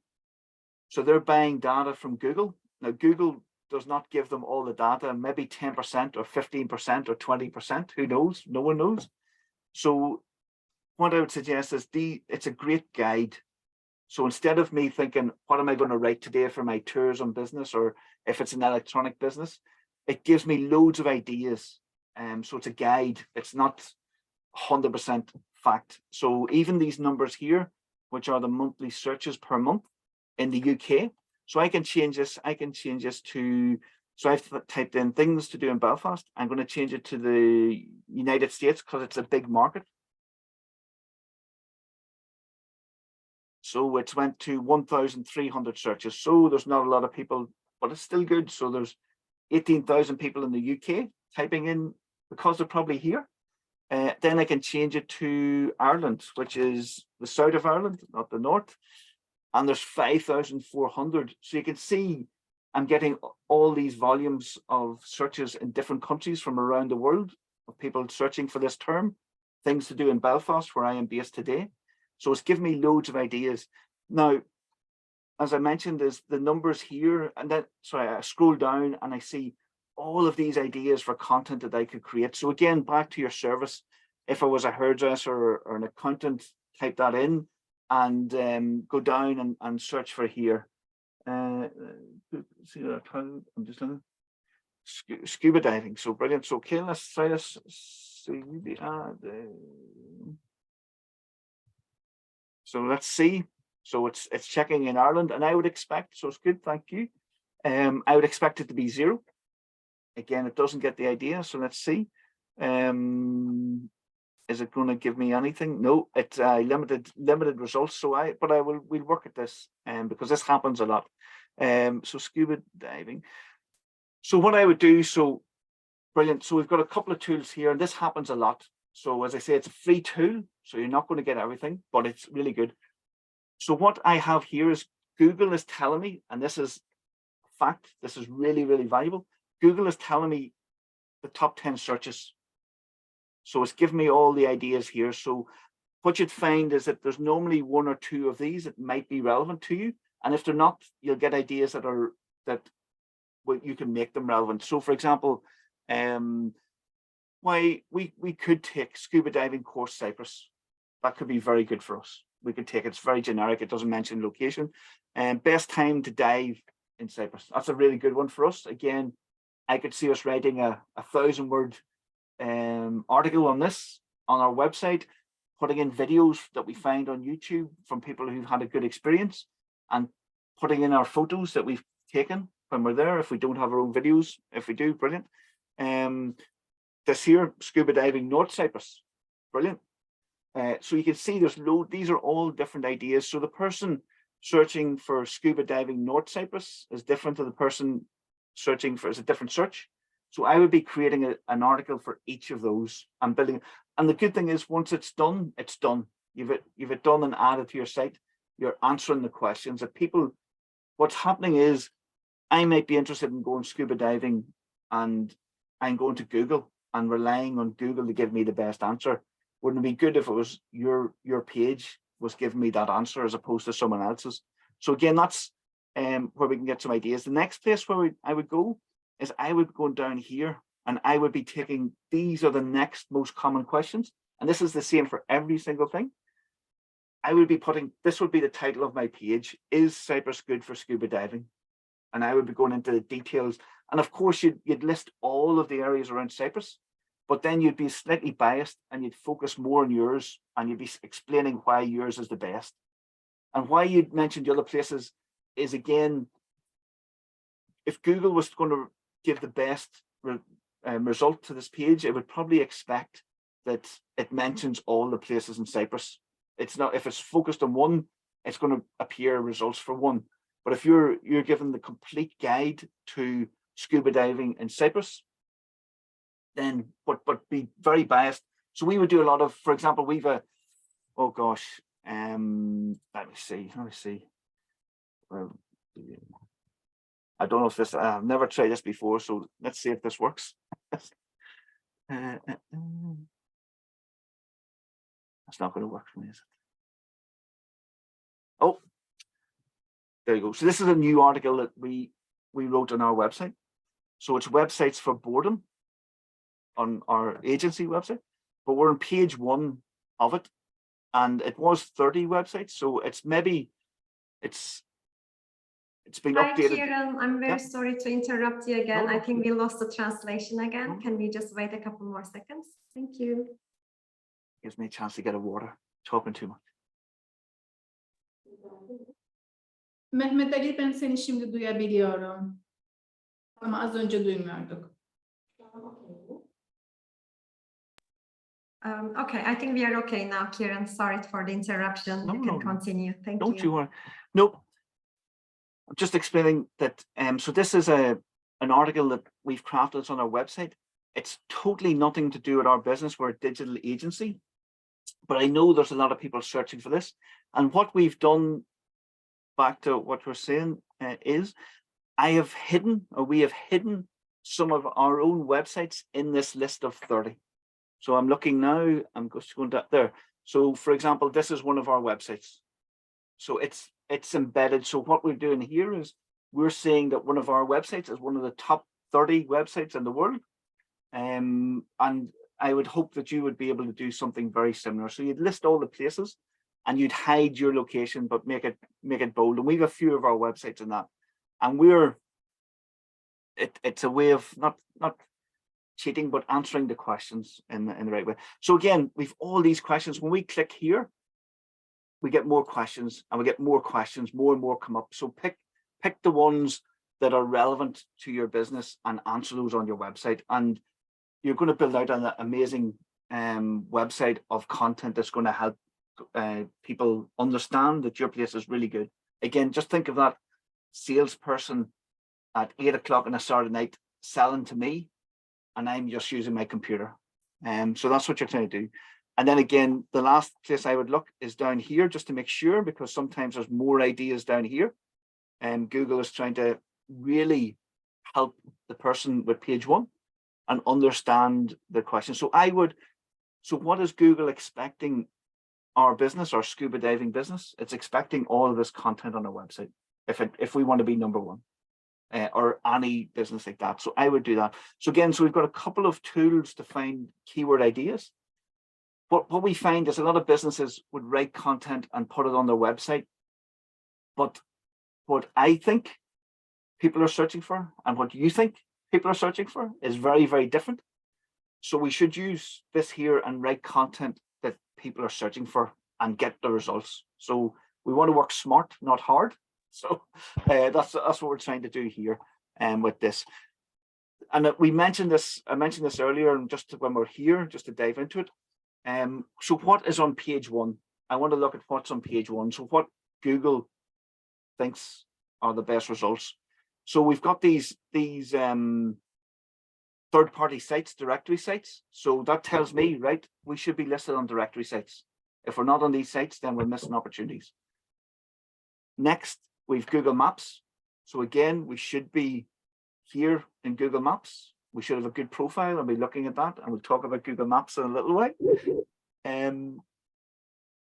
so they're buying data from Google. Now, Google does not give them all the data, maybe 10% or 15% or 20%, who knows? No one knows. So what I would suggest is it's a great guide. So instead of me thinking, what am I going to write today for my tourism business, or if it's an electronic business, it gives me loads of ideas. So it's a guide. It's not 100% fact. So even these numbers here, which are the monthly searches per month in the UK. So I can change this. I can change this to, so I've typed in things to do in Belfast. I'm going to change it to the United States because it's a big market. So it's went to 1,300 searches. So there's not a lot of people, but it's still good. So there's 18,000 people in the UK typing in because they're probably here. Then I can change it to Ireland, which is the south of Ireland, not the north. And there's 5,400. So you can see I'm getting all these volumes of searches in different countries from around the world of people searching for this term, things to do in Belfast, where I am based today. So it's given me loads of ideas. Now, as I mentioned, there's the numbers here, and then, sorry, I scroll down and I see all of these ideas for content that I could create. So again, back to your service, if I was a hairdresser or an accountant, type that in and go down and search for here. See that? I'm just looking. Scuba diving. So brilliant. So okay, let's try this. So let's see. So it's checking in Ireland, and I would expect, so it's good, thank you. I would expect it to be 0. Again, it doesn't get the idea, so let's see. Is it going to give me anything? No, it's limited results. So we'll work at this, because this happens a lot. So scuba diving. So what I would do, so brilliant. So we've got a couple of tools here, and this happens a lot. So as I say, it's a free tool, so you're not going to get everything, but it's really good. So what I have here is Google is telling me, and this is fact, this is really, really valuable. Google is telling me the top 10 searches. So it's giving me all the ideas here. So what you'd find is that there's normally 1 or 2 of these that might be relevant to you. And if they're not, you'll get ideas that you can make them relevant. So for example, why we could take scuba diving course Cyprus. That could be very good for us. We could take it. It's very generic. It doesn't mention location. And best time to dive in Cyprus. That's a really good one for us. Again, I could see us writing a 1,000-word article on this on our website, putting in videos that we find on YouTube from people who've had a good experience, and putting in our photos that we've taken when we're there. If we don't have our own videos, if we do, brilliant. This here, scuba diving North Cyprus, brilliant. So you can see there's these are all different ideas. So the person searching for scuba diving North Cyprus is different to the person searching for, it's a different search. So I would be creating an article for each of those and building. And the good thing is, once it's done, it's done. You've it done and added to your site. You're answering the questions that people, what's happening is, I might be interested in going scuba diving, and I'm going to Google and relying on Google to give me the best answer. Wouldn't it be good if it was your page was giving me that answer as opposed to someone else's. So again, that's where we can get some ideas. The next place where I would go is I would go down here and I would be taking, these are the next most common questions. And this is the same for every single thing. I would be putting, this would be the title of my page, is Cyprus good for scuba diving? And I would be going into the details. And of course, you'd list all of the areas around Cyprus, but then you'd be slightly biased and you'd focus more on yours and you'd be explaining why yours is the best. And why you'd mentioned the other places is, again, if Google was going to give the best result to this page, it would probably expect that it mentions all the places in Cyprus. It's not, if it's focused on one, it's going to appear results for one. But if you're given the complete guide to scuba diving in Cyprus, then but be very biased. So we would do a lot of, for example, we've a, oh gosh, let me see. Well, I don't know if this, I've never tried this before, so let's see if this works. That's not going to work for me, is it? Oh, there you go. So this is a new article that we wrote on our website. So it's websites for boredom on our agency website, but we're on page 1 of it, and it was 30 websites. So it's maybe it's been updated. Hi, Kieran. I'm very sorry to interrupt you again. No, I think we lost the translation again. No. Can we just wait a couple more seconds? Thank you. Gives me a chance to get a water. Talking too much. Mehmet Ali, ben seni şimdi duyabiliyorum. Ama az önce duymuyorduk. Okay, I think we are okay now, Kieran. Sorry for the interruption. You can continue. Thank you. Don't you worry. Nope. I'm just explaining that. So this is an article that we've crafted. It's on our website. It's totally nothing to do with our business. We're a digital agency, but I know there's a lot of people searching for this. And what we've done, back to what we're saying, is we have hidden some of our own websites in this list of 30. So I'm looking now, I'm just going down there. So for example, this is one of our websites. So it's embedded. So what we're doing here is we're saying that one of our websites is one of the top 30 websites in the world. And I would hope that you would be able to do something very similar. So you'd list all the places and you'd hide your location, but make it bold. And we have a few of our websites in that. And it's a way of not cheating, but answering the questions in the right way. So again, we've all these questions. When we click here, we get more questions, and we get more questions, more and more come up. So pick the ones that are relevant to your business and answer those on your website. And you're going to build out an amazing website of content that's going to help people understand that your place is really good. Again, just think of that salesperson at 8 o'clock on a Saturday night selling to me, and I'm just using my computer. So that's what you're trying to do. And then again, the last place I would look is down here, just to make sure, because sometimes there's more ideas down here. And Google is trying to really help the person with page 1 and understand the question. So what is Google expecting our business, our scuba diving business? It's expecting all of this content on our website if we want to be number 1. Or any business like that. So I would do that. So again, so we've got a couple of tools to find keyword ideas. What we find is a lot of businesses would write content and put it on their website. But what I think people are searching for and what you think people are searching for is very, very different. So we should use this here and write content that people are searching for and get the results. So we want to work smart, not hard. So that's what we're trying to do here with this. And I mentioned this earlier, and just when we're here, just to dive into it. So what is on page 1? I want to look at what's on page 1. So what Google thinks are the best results. So we've got these third-party sites, directory sites. So that tells me, right, we should be listed on directory sites. If we're not on these sites, then we're missing opportunities. Next, we've Google Maps. So again, we should be here in Google Maps. We should have a good profile and be looking at that. And we'll talk about Google Maps in a little way.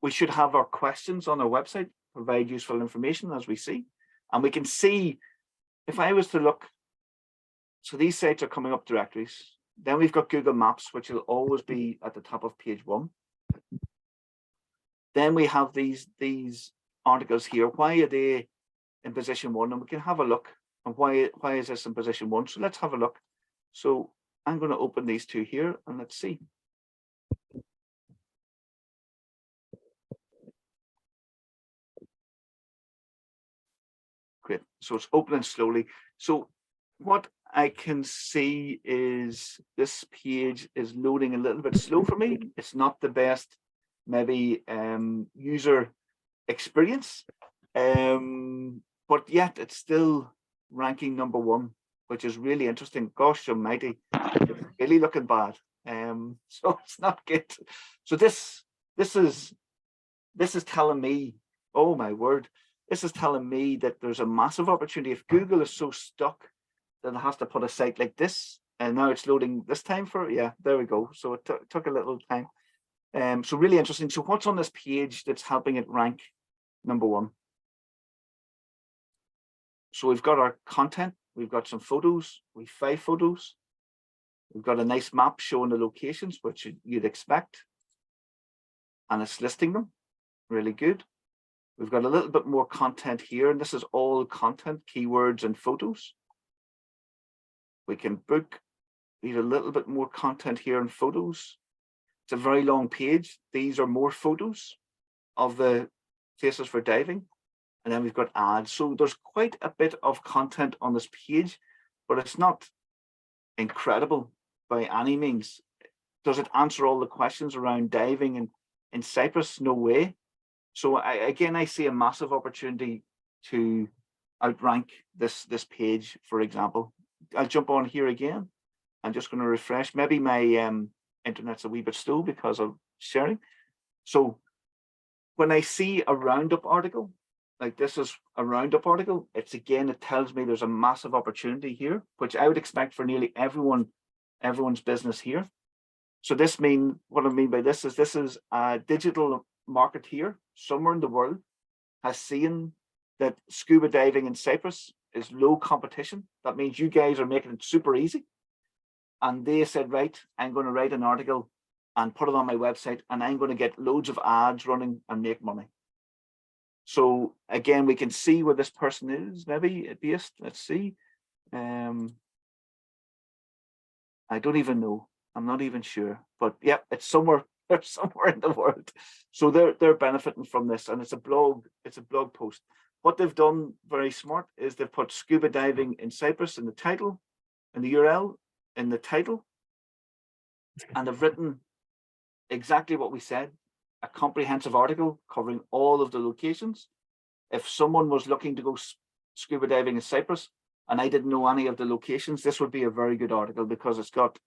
we should have our questions on our website, provide useful information as we see. And we can see, if I was to look, so these sites are coming up directories. Then we've got Google Maps, which will always be at the top of page 1. Then we have these articles here. Why are they in position 1? And we can have a look. And why is this in position 1? So let's have a look. So I'm going to open these two here and let's see. Great. So it's opening slowly. So what I can see is this page is loading a little bit slow for me. It's not the best, maybe, user experience, but yet it's still ranking number 1, which is really interesting. Gosh almighty, it's really looking bad. So it's not good. So this is telling me, oh my word, this is telling me that there's a massive opportunity. If Google is so stuck that it has to put a site like this, and now it's loading this time for, yeah, there we go. So it took a little time. So really interesting. So what's on this page that's helping it rank number 1? So we've got our content, we've got some photos, we've 5 photos. We've got a nice map showing the locations, which you'd expect. And it's listing them, really good. We've got a little bit more content here, and this is all content, keywords and photos. We can book, need a little bit more content here and photos. It's a very long page. These are more photos of the places for diving. And then we've got ads. So there's quite a bit of content on this page, but it's not incredible by any means. Does it answer all the questions around diving in Cyprus? No way. So again, I see a massive opportunity to outrank this page, for example. I'll jump on here again. I'm just going to refresh. Maybe my internet's a wee bit slow because of sharing. So when I see a roundup article, like this is a roundup article, it tells me there's a massive opportunity here, which I would expect for nearly everyone's business here. So what I mean by this is a digital marketeer somewhere in the world has seen that scuba diving in Cyprus is low competition. That means you guys are making it super easy. And they said, right, I'm going to write an article and put it on my website, and I'm going to get loads of ads running and make money. So again, we can see where this person is, maybe based. Let's see. I don't even know. I'm not even sure. But yeah, it's somewhere in the world. So they're benefiting from this, and it's a blog post. What they've done very smart is they've put scuba diving in Cyprus in the title, in the URL, in the title, and they've written exactly what we said, a comprehensive article covering all of the locations. If someone was looking to go scuba diving in Cyprus and I didn't know any of the locations, this would be a very good article because it's got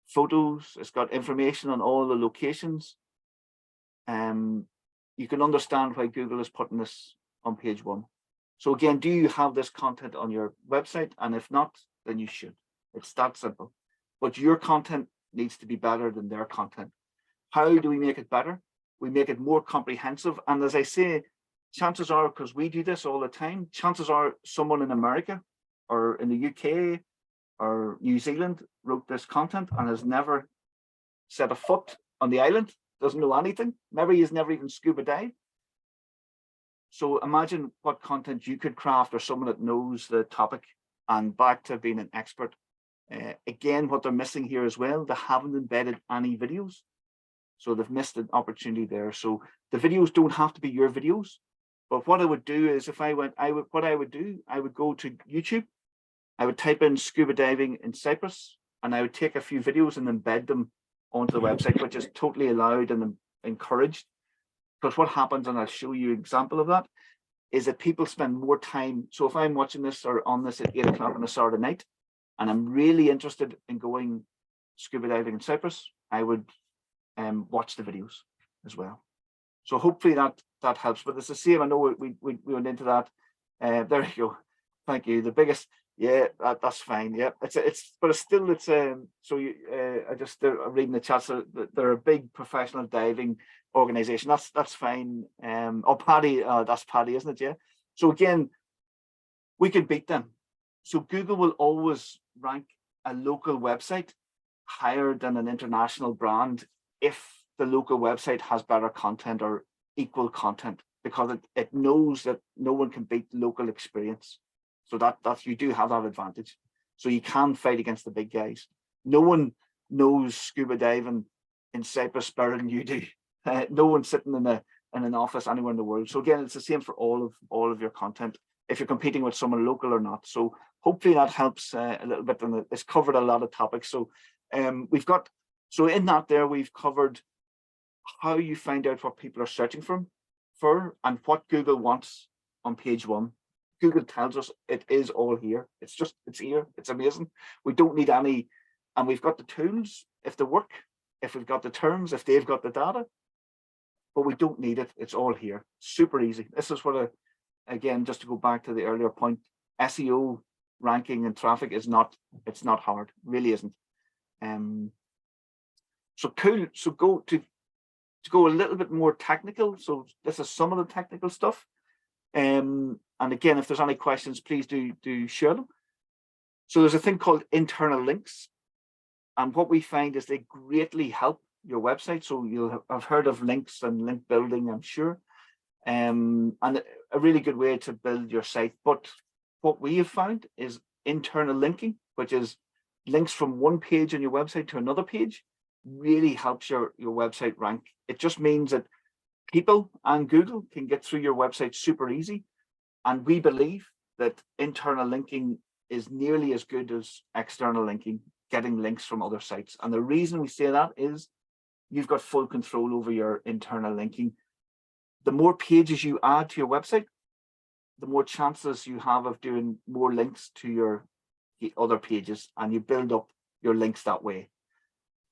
photos, it's got information on all the locations. You can understand why Google is putting this on page 1. So again, do you have this content on your website? And if not, then you should. It's that simple. But your content needs to be better than their content. How do we make it better? We make it more comprehensive. And as I say, chances are, because we do this all the time, chances are someone in America or in the UK or New Zealand wrote this content and has never set a foot on the island, doesn't know anything. Maybe he's never even scuba dived. So imagine what content you could craft, or someone that knows the topic and back to being an expert. Again, what they're missing here as well, they haven't embedded any videos. So they've missed an opportunity there. So the videos don't have to be your videos. But what I would do is, if I went, I would go to YouTube, I would type in scuba diving in Cyprus, and I would take a few videos and embed them onto the website, which is totally allowed and encouraged. Because what happens, and I'll show you an example of that, is that people spend more time. So if I'm watching this or on this at 8 o'clock on a Saturday night, and I'm really interested in going scuba diving in Cyprus, I would watch the videos as well. So hopefully that helps. But it's the same. I know we went into that. There you go. Thank you. The biggest, Yeah, that's fine. Yeah, but so you, I'm reading the chat. So they're a big professional diving organization. That's fine. Oh, Paddy, that's Paddy, isn't it? Yeah. So again, we could beat them. So Google will always rank a local website higher than an international brand if the local website has better content or equal content, because it knows that no one can beat the local experience. So that's you do have that advantage. So you can fight against the big guys. No one knows scuba diving in Cyprus better than you do. No one's sitting in an office anywhere in the world. So again, it's the same for all of your content, if you're competing with someone local or not. So hopefully that helps a little bit, and it's covered a lot of topics. So we've covered how you find out what people are searching for and what Google wants on page 1. Google tells us it is all here. It's here. It's amazing. We don't need any, and we've got the tools if they work, if we've got the terms, if they've got the data, but we don't need it. It's all here. Super easy. This is what again, just to go back to the earlier point, SEO ranking and traffic it's not hard. It really isn't. So cool. So to go a little bit more technical. So this is some of the technical stuff. And again, if there's any questions, please do share them. So there's a thing called internal links. And what we find is they greatly help your website. So you'll have heard of links and link building, I'm sure. And a really good way to build your site. But what we have found is internal linking, which is links from one page on your website to another page, really helps your website rank. It just means that people and Google can get through your website super easy. And we believe that internal linking is nearly as good as external linking, getting links from other sites. And the reason we say that is you've got full control over your internal linking. The more pages you add to your website, the more chances you have of doing more links to your other pages, and you build up your links that way.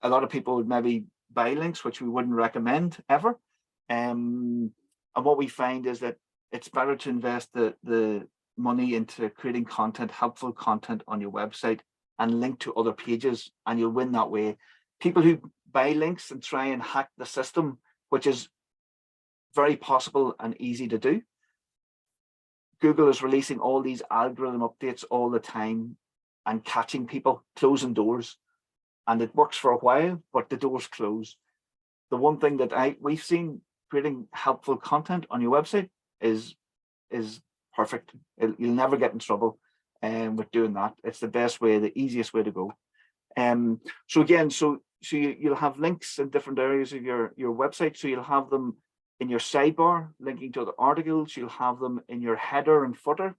A lot of people would maybe buy links, which we wouldn't recommend ever. And what we find is that it's better to invest the money into creating content, helpful content on your website, and link to other pages, and you'll win that way. People who buy links and try and hack the system, which is very possible and easy to do. Google is releasing all these algorithm updates all the time and catching people, closing doors. And it works for a while, but the doors close. The one thing that we've seen, creating helpful content on your website is perfect. You'll never get in trouble with doing that. It's the best way, the easiest way to go. So again, so you'll have links in different areas of your website. So you'll have them in your sidebar, linking to other articles. You'll have them in your header and footer,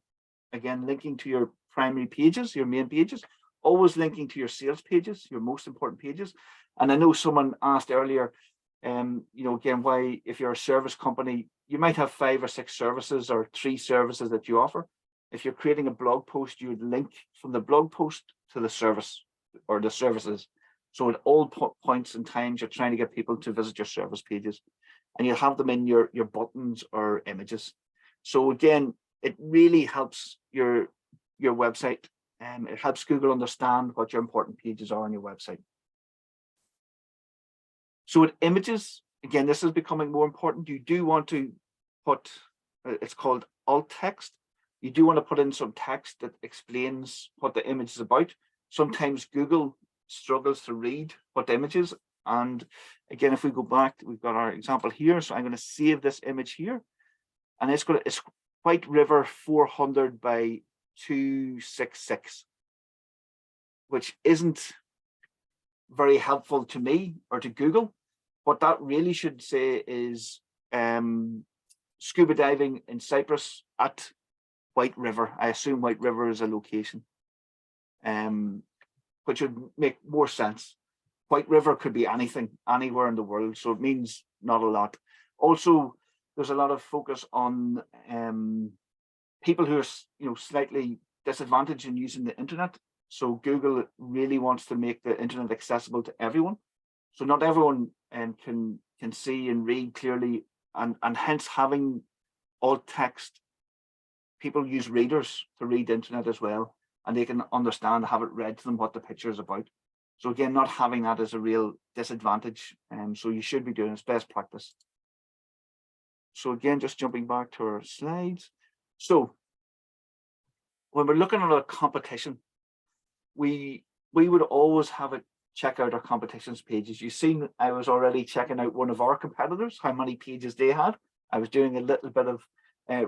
again, linking to your primary pages, your main pages, always linking to your sales pages, your most important pages. And I know someone asked earlier, you know, again, why, if you're a service company, you might have 5 or 6 services or 3 services that you offer. If you're creating a blog post, you would link from the blog post to the service or the services. So at all points in times, you're trying to get people to visit your service pages, and you'll have them in your buttons or images. So again, it really helps your website, and it helps Google understand what your important pages are on your website. So with images, again, this is becoming more important. You do want to put, it's called alt text. You do want to put in some text that explains what the image is about. Sometimes Google struggles to read what the image is. And again, if we go back, we've got our example here. So I'm going to save this image here, and it's White River 400 by 266, which isn't very helpful to me or to Google. What that really should say is scuba diving in Cyprus at White River. I assume White River is a location, which would make more sense. White River could be anything, anywhere in the world, so it means not a lot. Also, there's a lot of focus on people who are, you know, slightly disadvantaged in using the internet. So Google really wants to make the internet accessible to everyone. So not everyone can see and read clearly, and hence having alt text. People use readers to read the internet as well. and they can understand, have it read to them what the picture is about. So again, not having that is a real disadvantage. So you should be doing it's best practice. So again, just jumping back to our slides. So when we're looking at a competition, we would always have it check out our competitions pages. You've seen I was already checking out one of our competitors, how many pages they had. I was doing a little bit of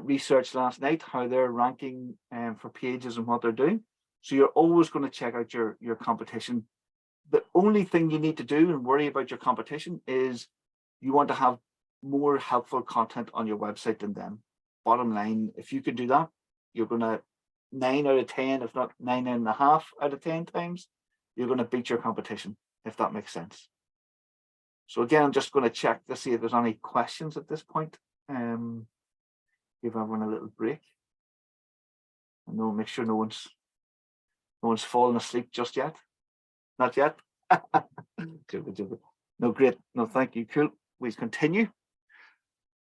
research last night, how they're ranking for pages and what they're doing. So you're always going to check out your competition. The only thing you need to do and worry about your competition is you want to have more helpful content on your website than them. Bottom line, if you can do that, you're going to 9 out of 10, if not 9.5 out of 10 times, you're going to beat your competition, if that makes sense. So again, I'm just going to check to see if there's any questions at this point. Give everyone a little break. And no, make sure no one's fallen asleep just yet. Not yet. No, great. No, thank you. Cool. We continue.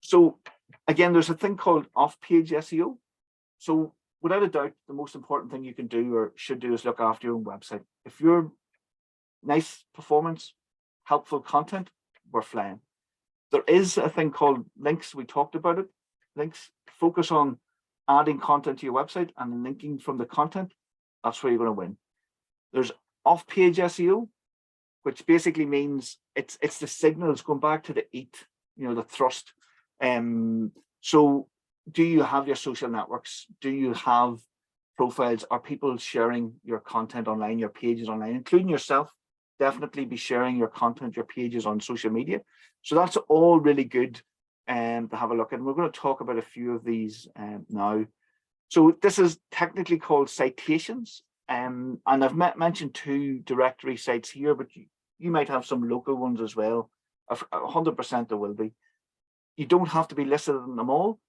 So again, there's a thing called off-page SEO. So without a doubt, the most important thing you can do or should do is look after your own website. If you're nice performance, helpful content, we're flying. There is a thing called links. We talked about it. Links. Focus on adding content to your website and linking from the content. That's where you're going to win. There's off-page SEO, which basically means it's the signals going back to the EAT, the thrust. So do you have your social networks? Do you have profiles? Are people sharing your content online, your pages online, including yourself? Definitely be sharing your content, your pages on social media. So that's all really good to have a look at. And we're going to talk about a few of these now. So this is technically called citations. And I've mentioned 2 directory sites here, but you might have some local ones as well. 100% there will be. You don't have to be listed in them all.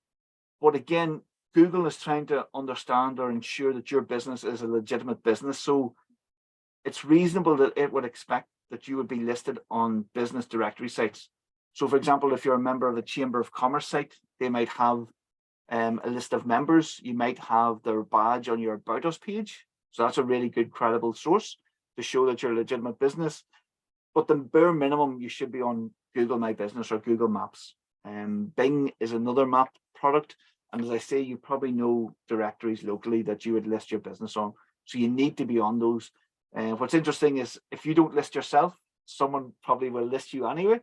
But again, Google is trying to understand or ensure that your business is a legitimate business. So it's reasonable that it would expect that you would be listed on business directory sites. So for example, if you're a member of the Chamber of Commerce site, they might have a list of members. You might have their badge on your About Us page. So that's a really good, credible source to show that you're a legitimate business. But the bare minimum, you should be on Google My Business or Google Maps. Bing is another map product. And as I say, you probably know directories locally that you would list your business on. So you need to be on those. What's interesting is if you don't list yourself, someone probably will list you anyway.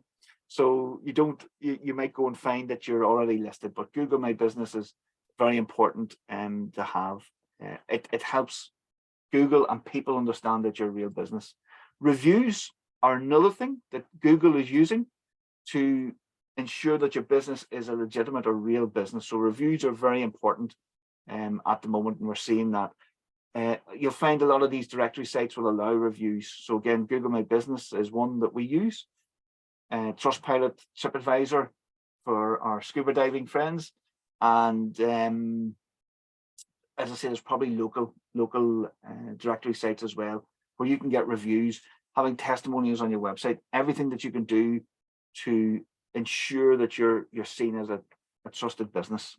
So you might go and find that you're already listed, but Google My Business is very important to have. It helps Google and people understand that you're a real business. Reviews are another thing that Google is using to ensure that your business is a legitimate or real business. So reviews are very important at the moment, and we're seeing that. You'll find a lot of these directory sites will allow reviews. So again, Google My Business is one that we use. Trustpilot, TripAdvisor for our scuba diving friends. And as I say, there's probably local directory sites as well, where you can get reviews, having testimonials on your website, everything that you can do to ensure that you're seen as a trusted business.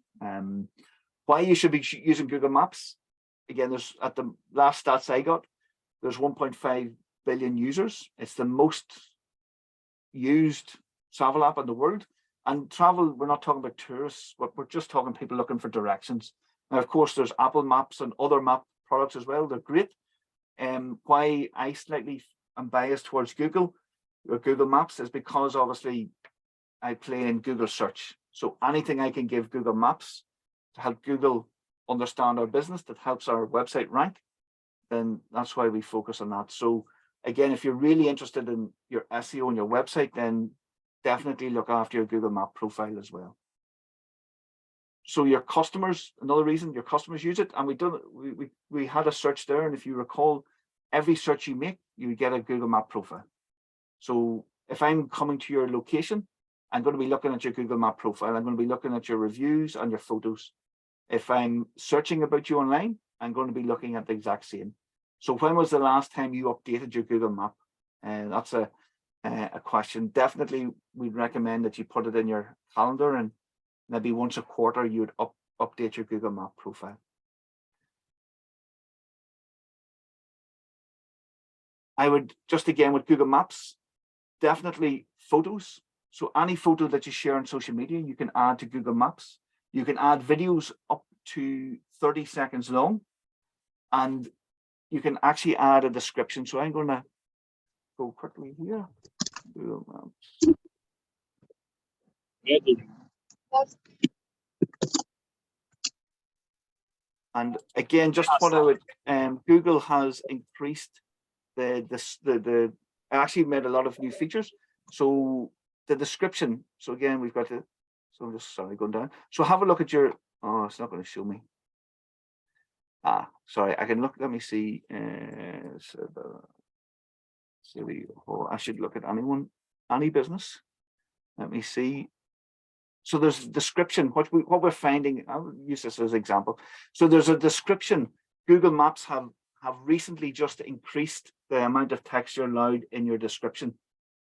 Why you should be using Google Maps? Again, there's at the last stats I got, there's 1.5 billion users. It's the most used travel app in the world. And travel, we're not talking about tourists, but we're just talking people looking for directions. Now, of course, there's Apple Maps and other map products as well. They're great. Why I slightly am biased towards Google or Google Maps is because obviously I play in Google search. So anything I can give Google Maps to help Google understand our business, that helps our website rank, then that's why we focus on that. So again, if you're really interested in your SEO and your website, then definitely look after your Google Map profile as well. So your customers, another reason your customers use it, and we had a search there, and if you recall, every search you make, you get a Google Map profile. So if I'm coming to your location, I'm going to be looking at your Google Map profile. I'm going to be looking at your reviews and your photos. If I'm searching about you online, I'm going to be looking at the exact same. So when was the last time you updated your Google Map? That's a question. Definitely, we'd recommend that you put it in your calendar, and maybe once a quarter you would update your Google Map profile. I would just again with Google Maps, definitely photos. So any photo that you share on social media, you can add to Google Maps. You can add videos up to 30 seconds long, and you can actually add a description. So I'm going to go quickly here. Google Maps. And again, just what I would, Google has increased I actually made a lot of new features. So the description. So again, we've got to. So I'm just sorry going down. So have a look at your. Oh, it's not going to show me. Sorry. I can look. Let me see. I should look at any business. Let me see. So there's a description. What we're finding. I'll use this as an example. So there's a description. Google Maps have recently just increased the amount of text you're allowed in your description.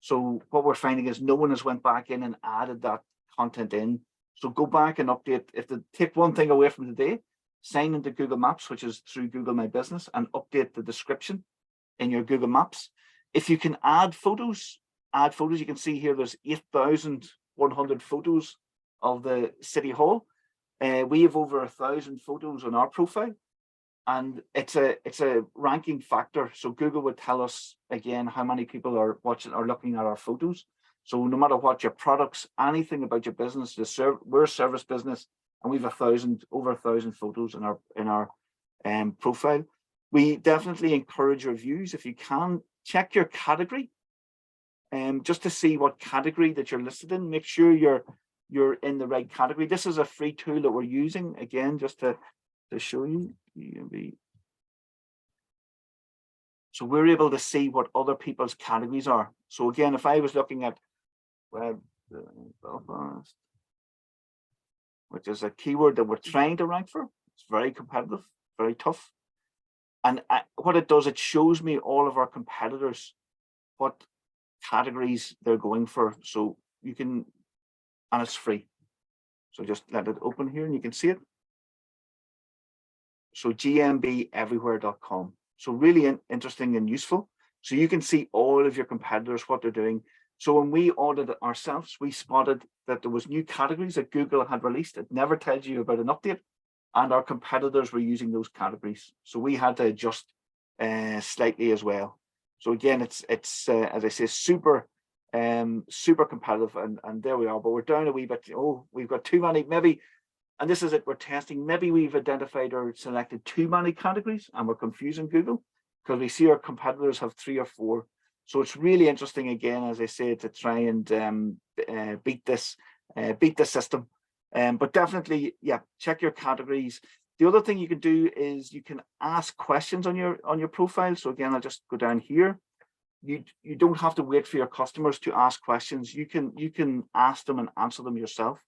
So what we're finding is no one has went back in and added that content in. So go back and update. If they take one thing away from today, sign into Google Maps, which is through Google My Business, and update the description in your Google Maps. If you can add photos, you can see here there's 8,100 photos of the City Hall. We have over 1,000 photos on our profile. And it's a ranking factor. So Google would tell us again how many people are watching or looking at our photos. So no matter what your products, anything about your business, we're a service business, and we've over 1,000 photos in our profile. We definitely encourage reviews. If you can, check your category, just to see what category that you're listed in. Make sure you're in the right category. This is a free tool that we're using again just to show you. So we're able to see what other people's categories are. So again, if I was looking at web Belfast, which is a keyword that we're trying to rank for, it's very competitive, very tough. And what it does, it shows me all of our competitors, what categories they're going for. So you can, and it's free. So just let it open here and you can see it. So gmbeverywhere.com. So really interesting and useful. So you can see all of your competitors, what they're doing. So when we audited ourselves, we spotted that there was new categories that Google had released. It never tells you about an update, and our competitors were using those categories. So we had to adjust slightly as well. So again, it's as I say, super competitive, and there we are. But we're down a wee bit. Oh, we've got too many, maybe. And this is it, we're testing. Maybe we've identified or selected too many categories and we're confusing Google, because we see our competitors have 3 or 4. So it's really interesting, again, as I say, to try and beat this system. But definitely, yeah, check your categories. The other thing you can do is you can ask questions on your profile. So again, I'll just go down here. You don't have to wait for your customers to ask questions. You can ask them and answer them yourself.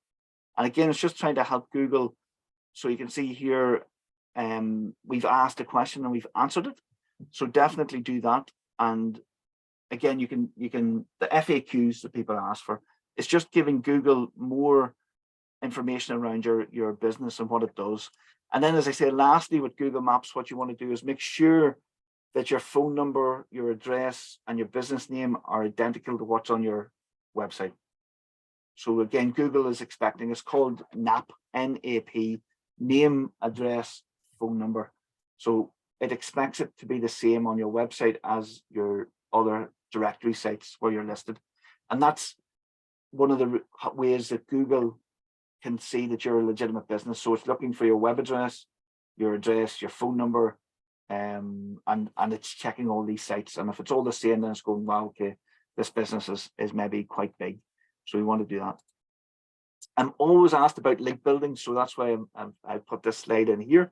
And again, it's just trying to help Google. So you can see here, we've asked a question and we've answered it. So definitely do that. And again, you can the FAQs that people ask for, it's just giving Google more information around your business and what it does. And then, as I say, lastly, with Google Maps, what you want to do is make sure that your phone number, your address, and your business name are identical to what's on your website. So again, Google is expecting, it's called NAP, N-A-P, name, address, phone number. So it expects it to be the same on your website as your other directory sites where you're listed. And that's one of the ways that Google can see that you're a legitimate business. So it's looking for your web address, your phone number, and it's checking all these sites. And if it's all the same, then it's going, wow, okay, this business is maybe quite big. So we want to do that. I'm always asked about link building, so that's why I put this slide in here.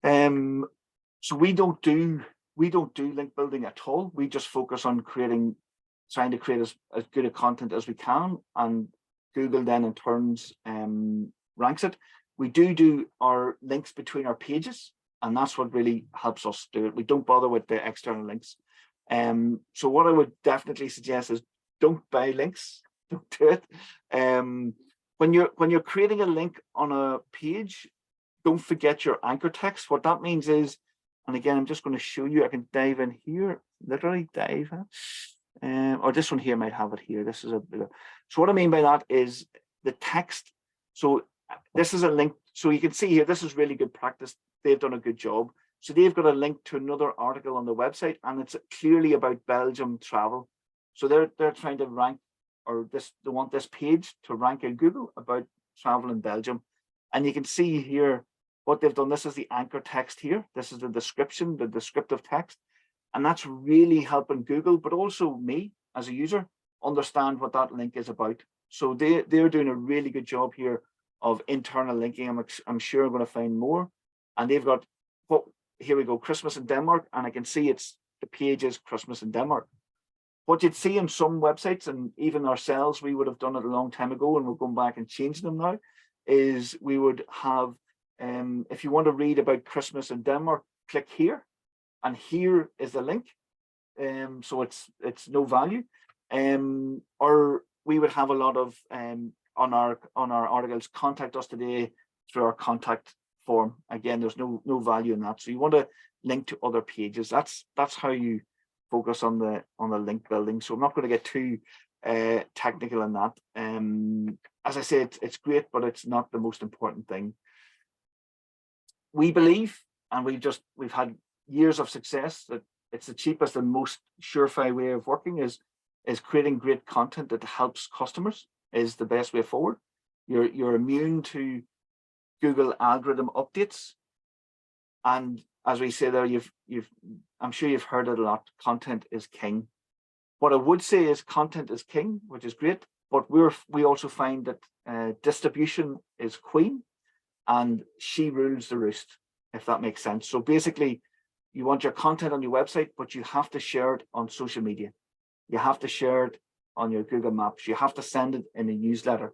So we don't do link building at all. We just focus on trying to create as good a content as we can, and Google then in turns ranks it. We do our links between our pages, and that's what really helps us do it. We don't bother with the external links. So what I would definitely suggest is don't buy links. Don't do it. When you're creating a link on a page, don't forget your anchor text. What that means is, And again, I'm just going to show you, I can dive in here, literally dive in. Or this one here might have it here. This is a bit of, so what I mean by that is the text. So this is a link. So you can see here, this is really good practice. They've done a good job. So they've got a link to another article on the website, and it's clearly about Belgium travel. So they're trying to rank, or they want this page to rank in Google about travel in Belgium. And you can see here what they've done. This is the anchor text here. This is the description, the descriptive text. And that's really helping Google, but also me as a user, understand what that link is about. So they're doing a really good job here of internal linking. I'm sure I'm going to find more. And they've got, here we go, Christmas in Denmark. And I can see the page is Christmas in Denmark. What you'd see on some websites, and even ourselves, we would have done it a long time ago, and we're going back and changing them now, is we would have, if you want to read about Christmas in Denmark, click here, and here is the link. So it's no value. Or we would have a lot of on our articles, contact us today through our contact form. Again, there's no value in that. So you want to link to other pages. That's how you focus on the link building. So I'm not going to get too technical in that. As I said, it's great, but it's not the most important thing. We believe, and we've had years of success, that it's the cheapest and most surefire way of working is creating great content that helps customers is the best way forward. You're immune to Google algorithm updates, and as we say there, I'm sure you've heard it a lot. Content is king. What I would say is content is king, which is great, but we also find that distribution is queen, and she rules the roost, if that makes sense. So basically, you want your content on your website, but you have to share it on social media. You have to share it on your Google Maps. You have to send it in a newsletter.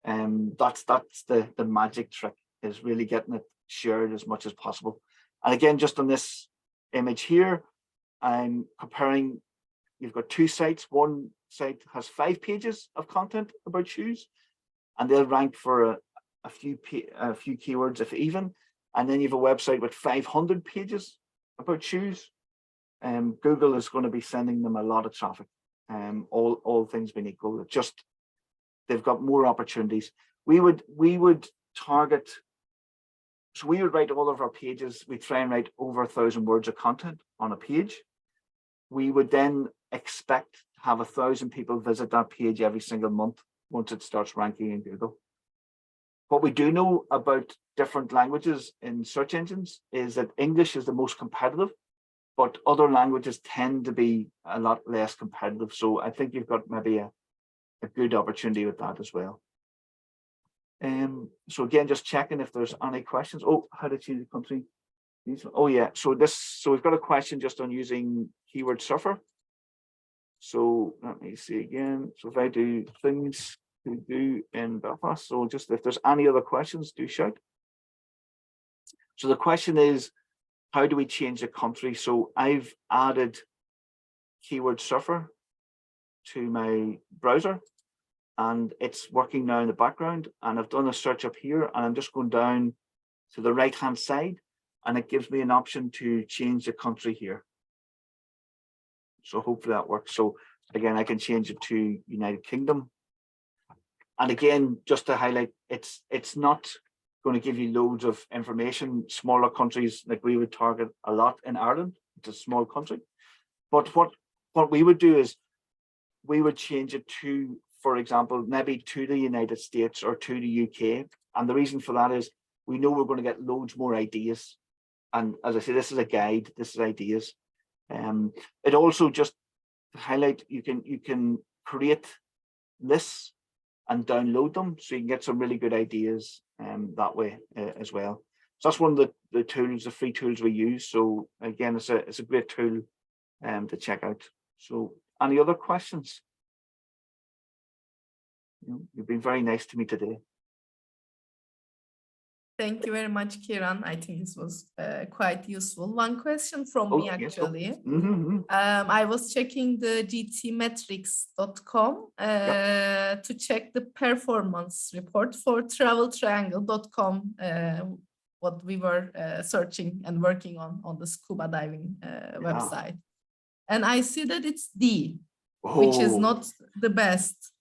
That's the magic trick, is really getting it shared as much as possible. And again, just on this image here, I'm comparing, you've got two sites. One site has 5 pages of content about shoes, and they'll rank for a few keywords, if even. And then you have a website with 500 pages about shoes. Google is going to be sending them a lot of traffic. All things being equal, they've got more opportunities. We would target. So we would write all of our pages. We try and write over 1,000 words of content on a page. We would then expect to have 1,000 people visit that page every single month once it starts ranking in Google. What we do know about different languages in search engines is that English is the most competitive, but other languages tend to be a lot less competitive. So I think you've got maybe a good opportunity with that as well. So again, just checking if there's any questions. Oh, how to choose the country? Oh yeah, so we've got a question just on using keyword surfer. So let me see again. So if I do things to do in Belfast, so just if there's any other questions, do shout. So the question is, how do we change the country? So I've added keyword surfer to my browser, and it's working now in the background, and I've done a search up here, and I'm just going down to the right hand side, and it gives me an option to change the country here. So hopefully that works. So again, I can change it to United Kingdom. And again, just to highlight, it's not going to give you loads of information. Smaller countries, like we would target a lot in Ireland. It's a small country. But what we would do is we would change it to, for example, maybe to the United States or to the UK. And the reason for that is we know we're going to get loads more ideas. And as I say, this is a guide, this is ideas. It also, just to highlight, you can create lists and download them, so you can get some really good ideas that way as well. So that's one of the tools, the free tools we use. So again, it's a great tool to check out. So any other questions? You've been very nice to me today. Thank you very much, Kieran. I think this was quite useful. One question from me, actually. Yes, mm-hmm. I was checking the gtmetrics.com to check the performance report for traveltriangle.com what we were searching and working on the scuba diving website. And I see that it's D, which is not the best.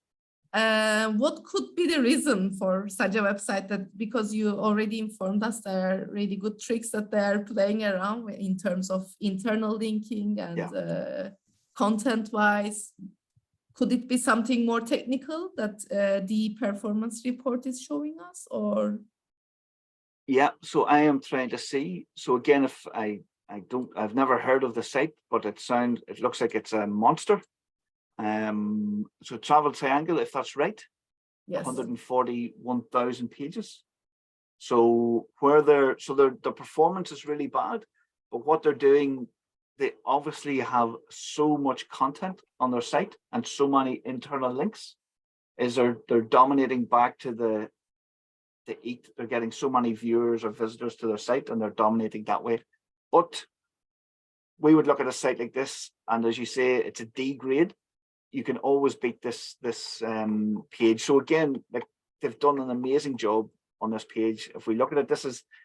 What could be the reason for such a website? That because you already informed us there are really good tricks that they are playing around with in terms of internal linking and content-wise. Could it be something more technical that the performance report is showing us, or? Yeah, so I am trying to see. So again, if I've never heard of the site, but it looks like it's a monster. So Travel Triangle, if that's right, Yes. 141,000 pages. So the performance is really bad, but what they're doing, they obviously have so much content on their site and so many internal links, they're dominating back to the 𝐸𝐽. They're getting so many viewers or visitors to their site, and they're dominating that way. But we would look at a site like this, and as you say, it's a D grade. You can always beat this page. So again, like, they've done an amazing job on this page. If we look at it,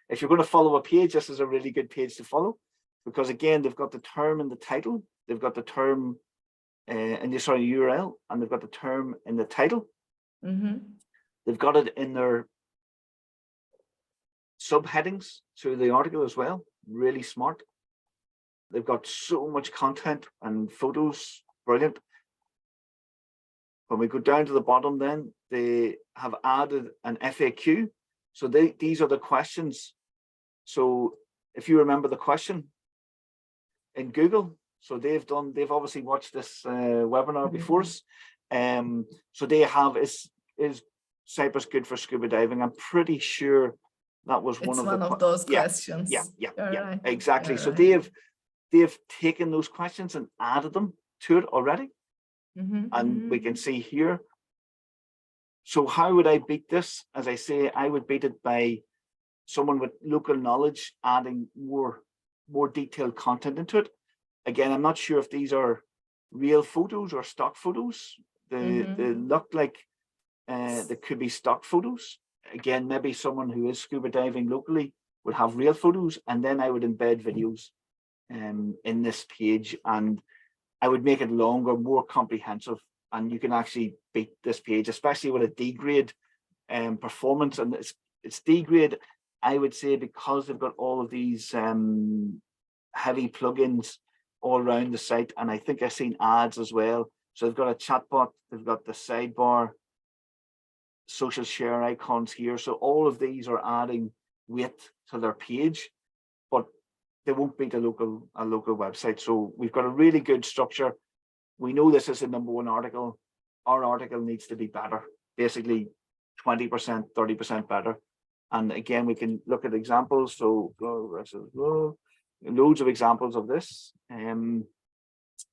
if you're going to follow a page, this is a really good page to follow, because again, they've got the term in the title, they've got the term in the URL, and they've got the term in the title. They've got it in their subheadings to the article as well. Really smart. They've got so much content and photos. Brilliant. When we go down to the bottom, then they have added an FAQ. So these are the questions. So if you remember the question in Google, so they've obviously watched this webinar before us. So they have, is Cyprus good for scuba diving? I'm pretty sure that was one of those questions. Yeah, right. Exactly. So right. they've taken those questions and added them to it already. And we can see here. So how would I beat this? As I say, I would beat it by someone with local knowledge adding more detailed content into it. Again, I'm not sure if these are real photos or stock photos. They look like they could be stock photos. Again, maybe someone who is scuba diving locally would have real photos, and then I would embed videos in this page, and I would make it longer, more comprehensive, and you can actually beat this page, especially with a D grade performance. And it's D grade, I would say, because they've got all of these heavy plugins all around the site, and I think I've seen ads as well. So they've got a chatbot, they've got the sidebar, social share icons here. So all of these are adding weight to their page, but they won't beat a local website. So we've got a really good structure. We know this is the #1 article. Our article needs to be better, basically 20%, 30% better. And again, we can look at examples. So loads of examples of this.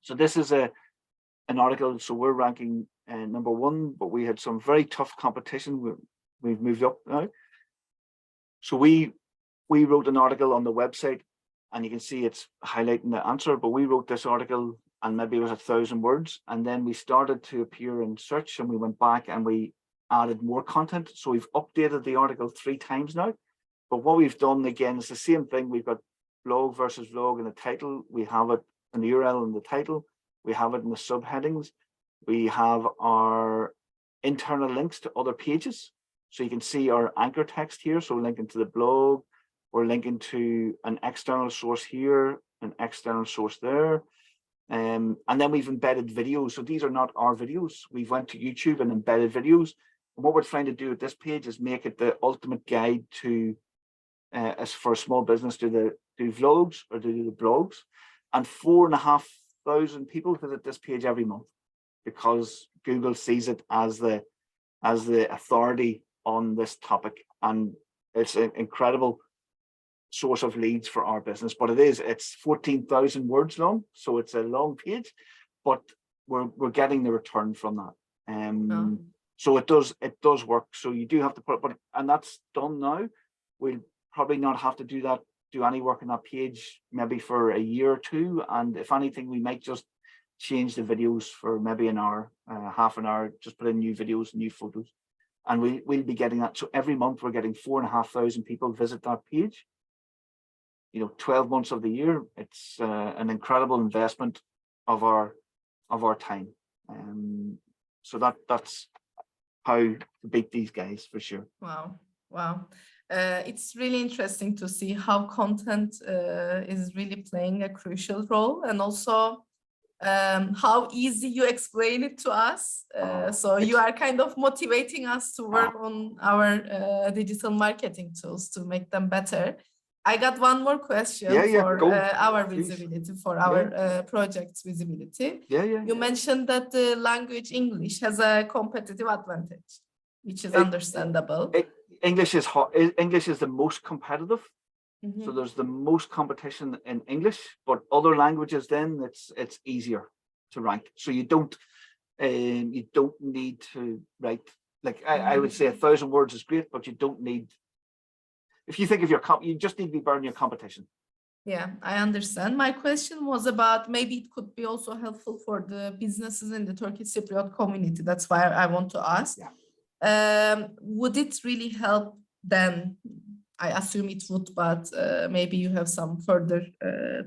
So this is an article. So we're ranking #1, but we had some very tough competition. We've moved up now. So we wrote an article on the website, and you can see it's highlighting the answer, but we wrote this article and maybe it was 1,000 words. And then we started to appear in search, and we went back and we added more content. So we've updated the article 3 times now. But what we've done, again, is the same thing. We've got blog versus vlog in the title. We have it in the URL in the title. We have it in the subheadings. We have our internal links to other pages. So you can see our anchor text here. So linking to the blog, we're linking to an external source here, an external source there. And then we've embedded videos. So these are not our videos. We've went to YouTube and embedded videos. And what we're trying to do with this page is make it the ultimate guide to, as for a small business, do vlogs or do the blogs. And 4,500 people visit this page every month, because Google sees it as the authority on this topic, and it's an incredible source of leads for our business. But it's 14,000 words long, so it's a long page, but we're getting the return from that. So it does work. So you do have to put, and that's done now. We'll probably not have to do any work on that page maybe for a year or 2, and if anything, we might just change the videos for maybe an hour, half an hour, just put in new videos, new photos. and we'll be getting that. So every month we're getting 4,500 people visit that page. 12 months of the year. It's an incredible investment of our time. So that's how to beat these guys for sure. Wow. It's really interesting to see how content is really playing a crucial role, and also how easy you explain it to us. So you are kind of motivating us to work on our digital marketing tools to make them better. I got one more question for our visibility, for our project's visibility. You mentioned that the language English has a competitive advantage, which is understandable. English is the most competitive. So there's the most competition in English, but other languages then it's easier to rank. So you don't need to write, like I would say 1,000 words is great, but you don't need. If you think of you just need to be better in your competition. Yeah, I understand. My question was about, maybe it could be also helpful for the businesses in the Turkish Cypriot community. That's why I want to ask. Would it really help then? I assume it would, but maybe you have some further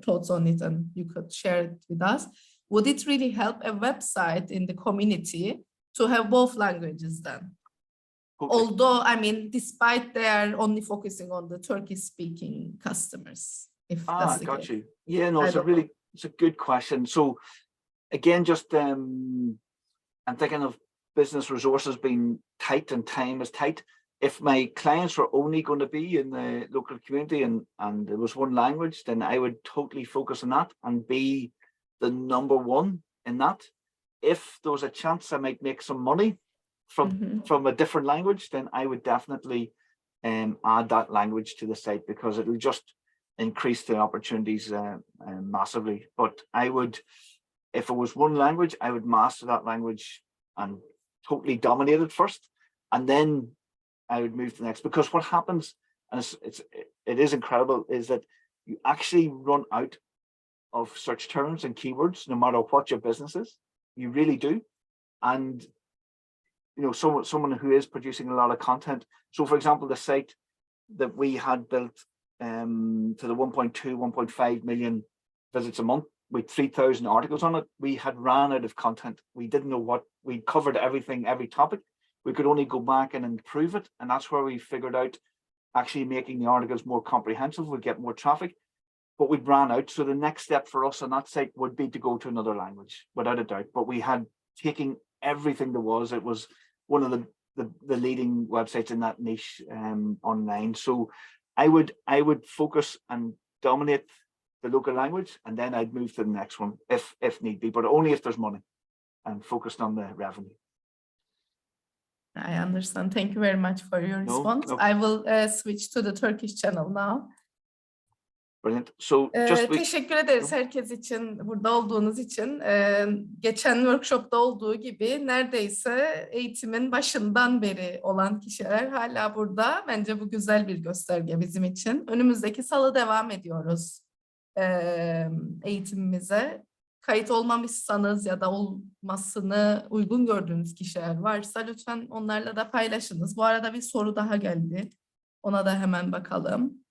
thoughts on it and you could share it with us. Would it really help a website in the community to have both languages then? Okay. Although, I mean, despite they are only focusing on the Turkish-speaking customers, if that's the case. You. Yeah, no, it's a good question. So again, just I'm thinking of business resources being tight and time is tight. If my clients were only going to be in the local community and there was one language, then I would totally focus on that and be the #1 in that. If there was a chance I might make some money from a different language, then I would definitely add that language to the site, because it will just increase the opportunities massively. But I would, if it was one language, I would master that language and totally dominate it first, and then I would move to the next. Because what happens, and it is incredible, is that you actually run out of search terms and keywords no matter what your business is. You really do. And someone who is producing a lot of content. So for example, the site that we had built to the 1.2, 1.5 million visits a month with 3,000 articles on it, we had ran out of content. We didn't know what, we covered everything, every topic. We could only go back and improve it. And that's where we figured out actually making the articles more comprehensive would get more traffic, but we'd ran out. So the next step for us on that site would be to go to another language, without a doubt. But we had taken everything there was. It was one of the leading websites in that niche online. So I would focus and dominate the local language, and then I'd move to the next one if need be, but only if there's money, and focused on the revenue. I understand. Thank you very much for your response. I will switch to the Turkish channel now. Brilliant. So teşekkür ederiz herkes için, burada olduğunuz için. Geçen workshopta olduğu gibi neredeyse eğitimin başından beri olan kişiler hala burada. Bence bu güzel bir gösterge bizim için. Önümüzdeki salı devam ediyoruz eğitimimize. Kayıt olmamışsanız ya da olmasını uygun gördüğünüz kişiler varsa lütfen onlarla da paylaşınız. Bu arada bir soru daha geldi. Ona da hemen bakalım.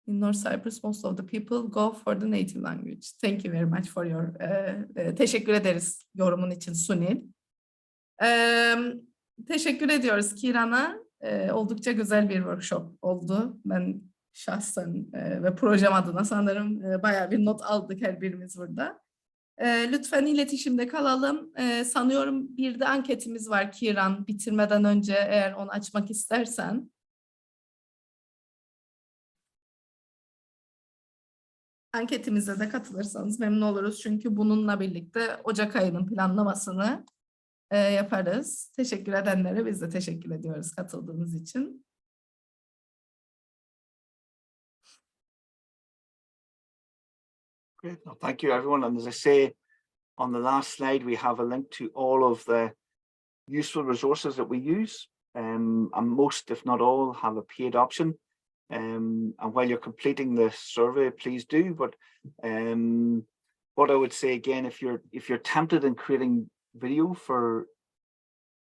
In North Cyprus, most of the people go for the native language. Thank you very much for your... teşekkür ederiz yorumun için Sunil. Teşekkür ediyoruz Kiran'a. Oldukça güzel bir workshop oldu. Ben şahsen ve projem adına sanırım bayağı bir not aldık her birimiz burada. Lütfen iletişimde kalalım. Sanıyorum bir de anketimiz var Kiran, bitirmeden önce eğer onu açmak istersen. Anketimize de katılırsanız memnun oluruz. Çünkü bununla birlikte Ocak ayının planlamasını yaparız. Teşekkür edenlere biz de teşekkür ediyoruz katıldığınız için. Great. No, thank you, everyone. And as I say on the last slide, we have a link to all of the useful resources that we use. And most, if not all, have a paid option. And while you're completing the survey, please do. But what I would say again, if you're tempted in creating video for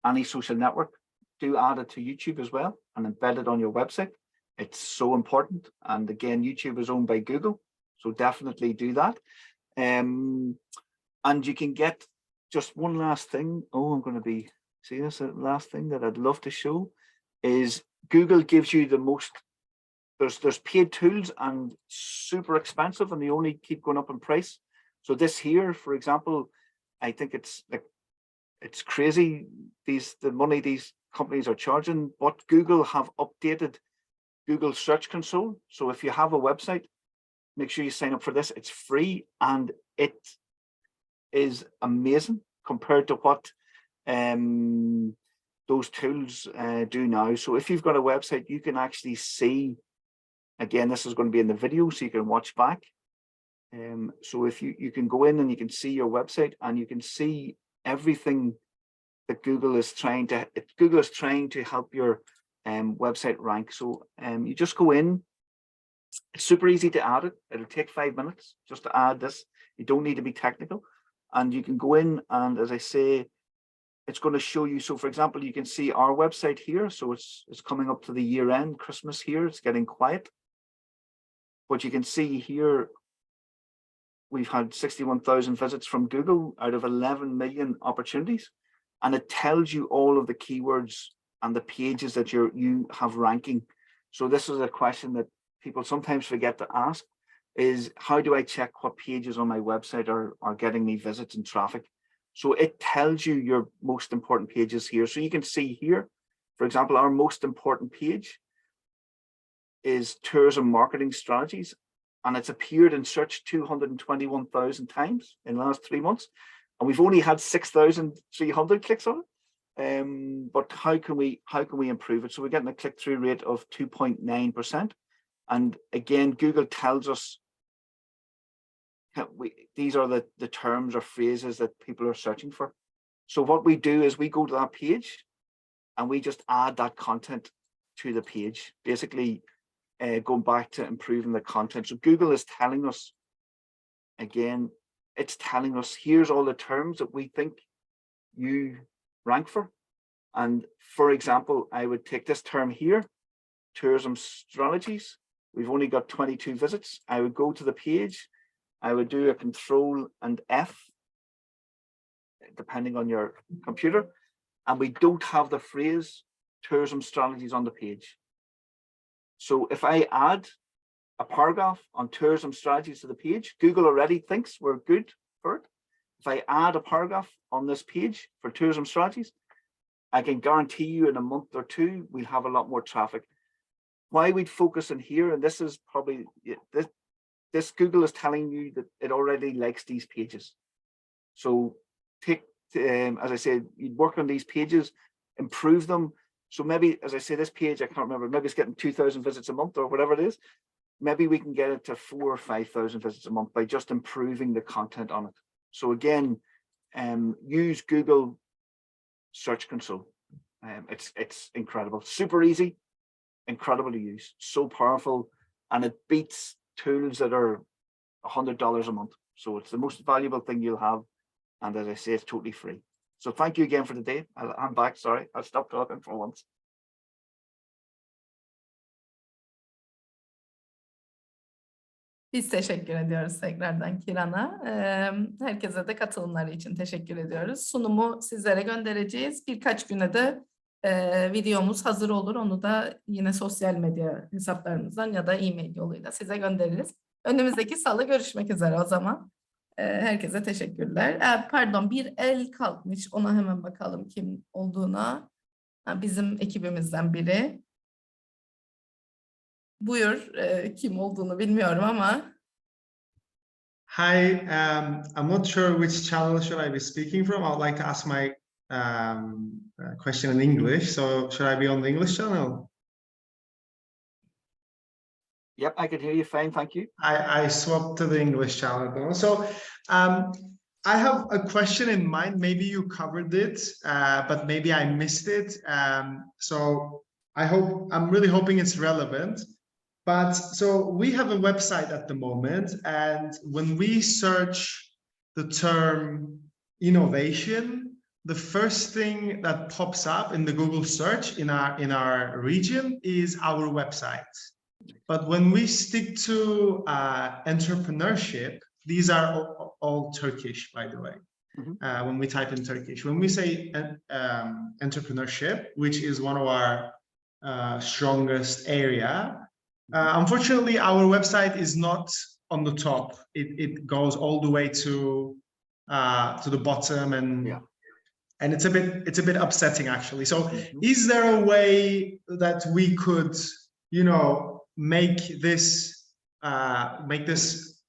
any social network, do add it to YouTube as well and embed it on your website. It's so important. And again, YouTube is owned by Google, so definitely do that. And you can get just one last thing. Oh, I'm going to be, see this last thing that I'd love to show is Google gives you the most, there's paid tools and super expensive and they only keep going up in price. So this here, for example, I think it's like, it's crazy, the money these companies are charging, but Google have updated Google Search Console. So if you have a website, make sure you sign up for this. It's free and it is amazing compared to what those tools do now. So if you've got a website, you can actually see, again, this is going to be in the video so you can watch back. So if you can go in and you can see your website and you can see everything that Google is trying to help your website rank. So you just go in. It's super easy to add it. It'll take 5 minutes just to add this. You don't need to be technical. And you can go in and, as I say, it's going to show you. So for example, you can see our website here. So it's coming up to the year end, Christmas here. It's getting quiet. But you can see here, we've had 61,000 visits from Google out of 11 million opportunities. And it tells you all of the keywords and the pages that you have ranking. So this is a question that people sometimes forget to ask, is how do I check what pages on my website are getting me visits and traffic? So it tells you your most important pages here. So you can see here, for example, our most important page is tourism marketing strategies, and it's appeared in search 221,000 times in the last 3 months, and we've only had 6,300 clicks on it. But how can we improve it? So we're getting a click-through rate of 2.9%, and again, Google tells us these are the terms or phrases that people are searching for. So what we do is we go to that page and we just add that content to the page, basically going back to improving the content. So Google is telling us, again, it's telling us here's all the terms that we think you rank for. And for example, I would take this term here, tourism strategies. We've only got 22 visits. I would go to the page. I would do a Control and F, depending on your computer. And we don't have the phrase tourism strategies on the page. So if I add a paragraph on tourism strategies to the page, Google already thinks we're good for it. If I add a paragraph on this page for tourism strategies, I can guarantee you in a month or two, we'll have a lot more traffic. Why we'd focus in here, and this is probably, this Google is telling you that it already likes these pages. So take, as I said, you'd work on these pages, improve them. So maybe, as I say, this page, I can't remember, maybe it's getting 2,000 visits a month or whatever it is. Maybe we can get it to 4,000 or 5,000 visits a month by just improving the content on it. So again, use Google Search Console. It's incredible, super easy, incredible to use, so powerful, and it beats tools that are $100 a month. So it's the most valuable thing you'll have. And as I say, it's totally free. So thank you again for the day. I'm back, sorry. I'll stop talking for once. Biz teşekkür ediyoruz tekrardan Kiran'a. Herkese de katılımları için teşekkür ediyoruz. Sunumu sizlere göndereceğiz. Birkaç güne de videomuz hazır olur. Onu da yine sosyal medya hesaplarımızdan ya da e-mail yoluyla size göndeririz. Önümüzdeki salı görüşmek üzere o zaman. Herkese teşekkürler. Pardon, bir el kalkmış. Ona hemen bakalım kim olduğuna. Bizim ekibimizden biri. Buyur, kim olduğunu bilmiyorum ama. Hi, I'm not sure which channel should I be speaking from. I would like to ask my question in English. So should I be on the English channel? Yep, I can hear you fine, thank you. I swapped to the English channel. So I have a question in mind. Maybe you covered it, but maybe I missed it. So I'm really hoping it's relevant. But so we have a website at the moment, and when we search the term innovation, the first thing that pops up in the Google search in our region is our website. But when we stick to entrepreneurship, these are all Turkish, by the way. When we type in Turkish, when we say entrepreneurship, which is one of our strongest area, unfortunately, our website is not on the top. It goes all the way to the bottom, and it's a bit upsetting, actually. So, is there a way that we could, you know, make this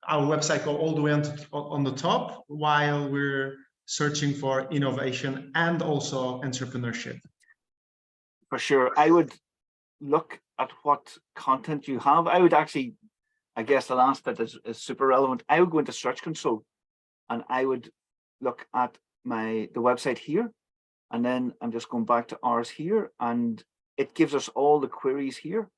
our website go all the way on the top while we're searching for innovation and also entrepreneurship? For sure. I would look at what content you have. I would actually, I guess the last bit is super relevant. I would go into Search Console and I would look at the website here. And then I'm just going back to ours here, and it gives us all the queries here.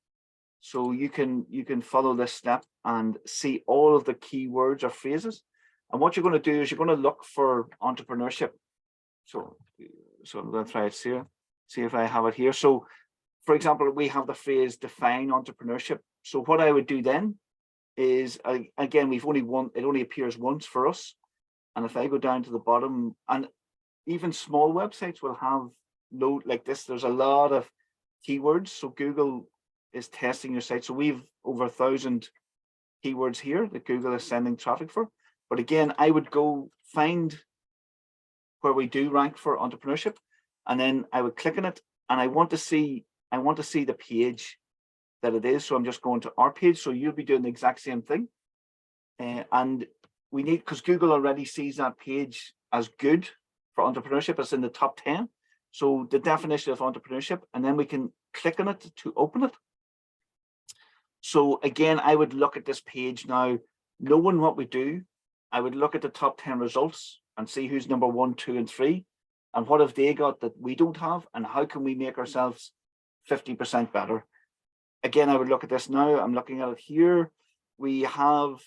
So you can follow this step and see all of the keywords or phrases. And what you're going to do is you're going to look for entrepreneurship. So I'm going to try it here, see if I have it here. So for example, we have the phrase define entrepreneurship. So what I would do then is, again, it only appears once for us. And if I go down to the bottom, and even small websites will have like this, there's a lot of keywords. So Google is testing your site. So we've over 1,000 keywords here that Google is sending traffic for. But again, I would go find where we do rank for entrepreneurship, and then I would click on it, and I want to see the page that it is. So I'm just going to our page. So you'll be doing the exact same thing. And we need, because Google already sees that page as good for entrepreneurship. It's in the top 10. So the definition of entrepreneurship, and then we can click on it to open it. So again, I would look at this page now, knowing what we do. I would look at the top 10 results and see who's number 1, 2, and 3, and what have they got that we don't have, and how can we make ourselves 50% better. Again, I would look at this now. I'm looking at it here. We have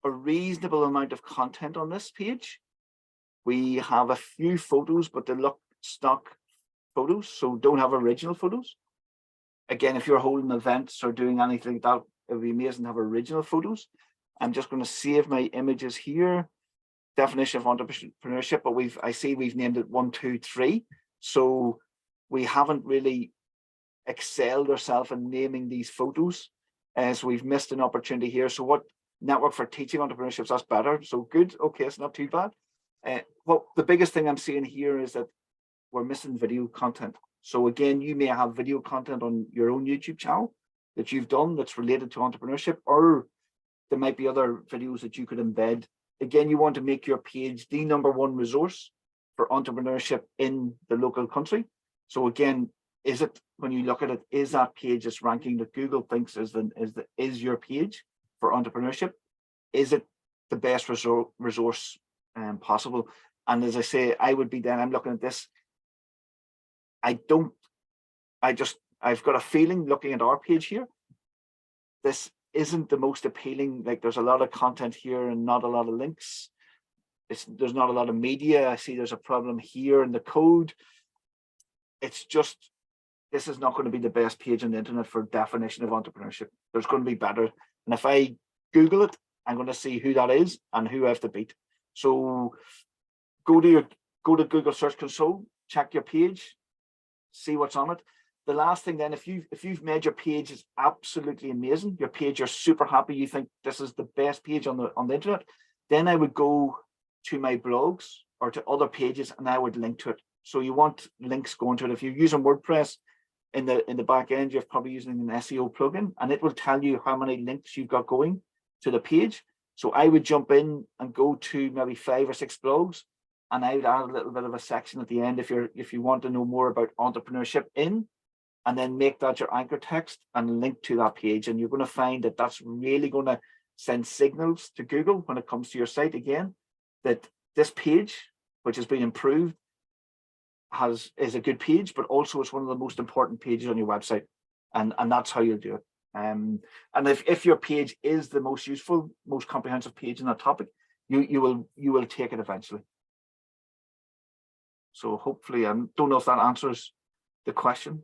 a reasonable amount of content on this page. We have a few photos, but they look stock photos, so don't have original photos. Again, if you're holding events or doing anything like that, it would be amazing to have original photos. I'm just going to save my images here. Definition of entrepreneurship, but I see we've named it 1, 2, 3. So we haven't really excelled ourselves in naming these photos. So we've missed an opportunity here. So what network for teaching entrepreneurship, that's better. So good. Okay, it's not too bad. Well, the biggest thing I'm seeing here is that we're missing video content. So again, you may have video content on your own YouTube channel that you've done that's related to entrepreneurship, or there might be other videos that you could embed. Again, you want to make your page the #1 resource for entrepreneurship in the local country. So again, when you look at it, is that page that's ranking that Google thinks is your page for entrepreneurship? Is it the best resource possible? And as I say, I'm looking at this. I've got a feeling looking at our page here, this isn't the most appealing. Like, there's a lot of content here and not a lot of links. There's not a lot of media. I see there's a problem here in the code. It's just, this is not going to be the best page on the internet for definition of entrepreneurship. There's going to be better. And if I Google it, I'm going to see who that is and who I have to beat. So go to Google Search Console, check your page, see what's on it. The last thing then, if you've made your page is absolutely amazing, your page, you're super happy, you think this is the best page on the internet, then I would go to my blogs or to other pages and I would link to it. So you want links going to it. If you're using WordPress in the back end, you're probably using an SEO plugin, and it will tell you how many links you've got going to the page. So I would jump in and go to maybe 5 or 6 blogs, and I would add a little bit of a section at the end if you want to know more about entrepreneurship and then make that your anchor text and link to that page. And you're going to find that that's really going to send signals to Google when it comes to your site again, that this page, which has been improved, is a good page, but also it's one of the most important pages on your website. And that's how you'll do it. And if your page is the most useful, most comprehensive page on that topic, you will take it eventually. So hopefully, I don't know if that answers the question.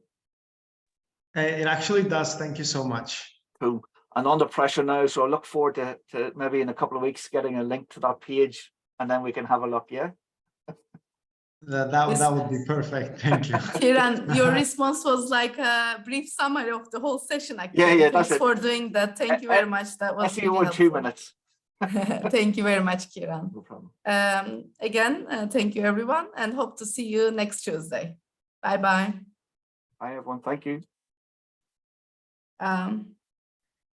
It actually does. Thank you so much. Cool. And under pressure now, so I look forward to maybe in a couple of weeks getting a link to that page, and then we can have a look. Yeah. That would be perfect. Thank you. Kiran, your response was like a brief summary of the whole session. Actually, Yeah, that's thanks it. for doing that. Thank you very much. That was SEO really in 2 helpful. minutes. Thank you very much, Kiran. No problem. Again, thank you everyone, and hope to see you next Tuesday. Bye bye. Bye everyone. Thank you.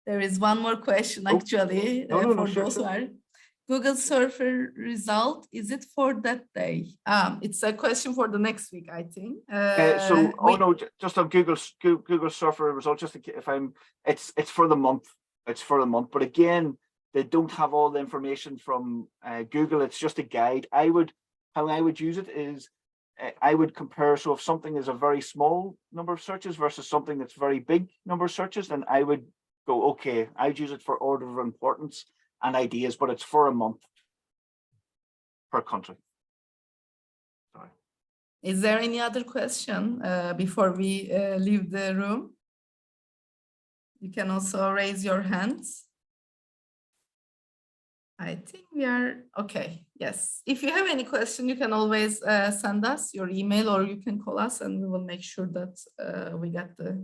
There is one more question actually for sure, those who sure. are. Google Surfer result, is it for that day? It's a question for the next week, I think. Just on Google Surfer result, just if it's for the month. It's for the month, but again, they don't have all the information from Google. It's just a guide. How I would use it is I would compare. So if something is a very small number of searches versus something that's very big number of searches, then I would go, okay, I'd use it for order of importance and ideas, but it's for a month per country. Sorry. Is there any other question before we leave the room? You can also raise your hands. I think we are okay. Yes. If you have any question, you can always send us your email, or you can call us, and we will make sure that we get the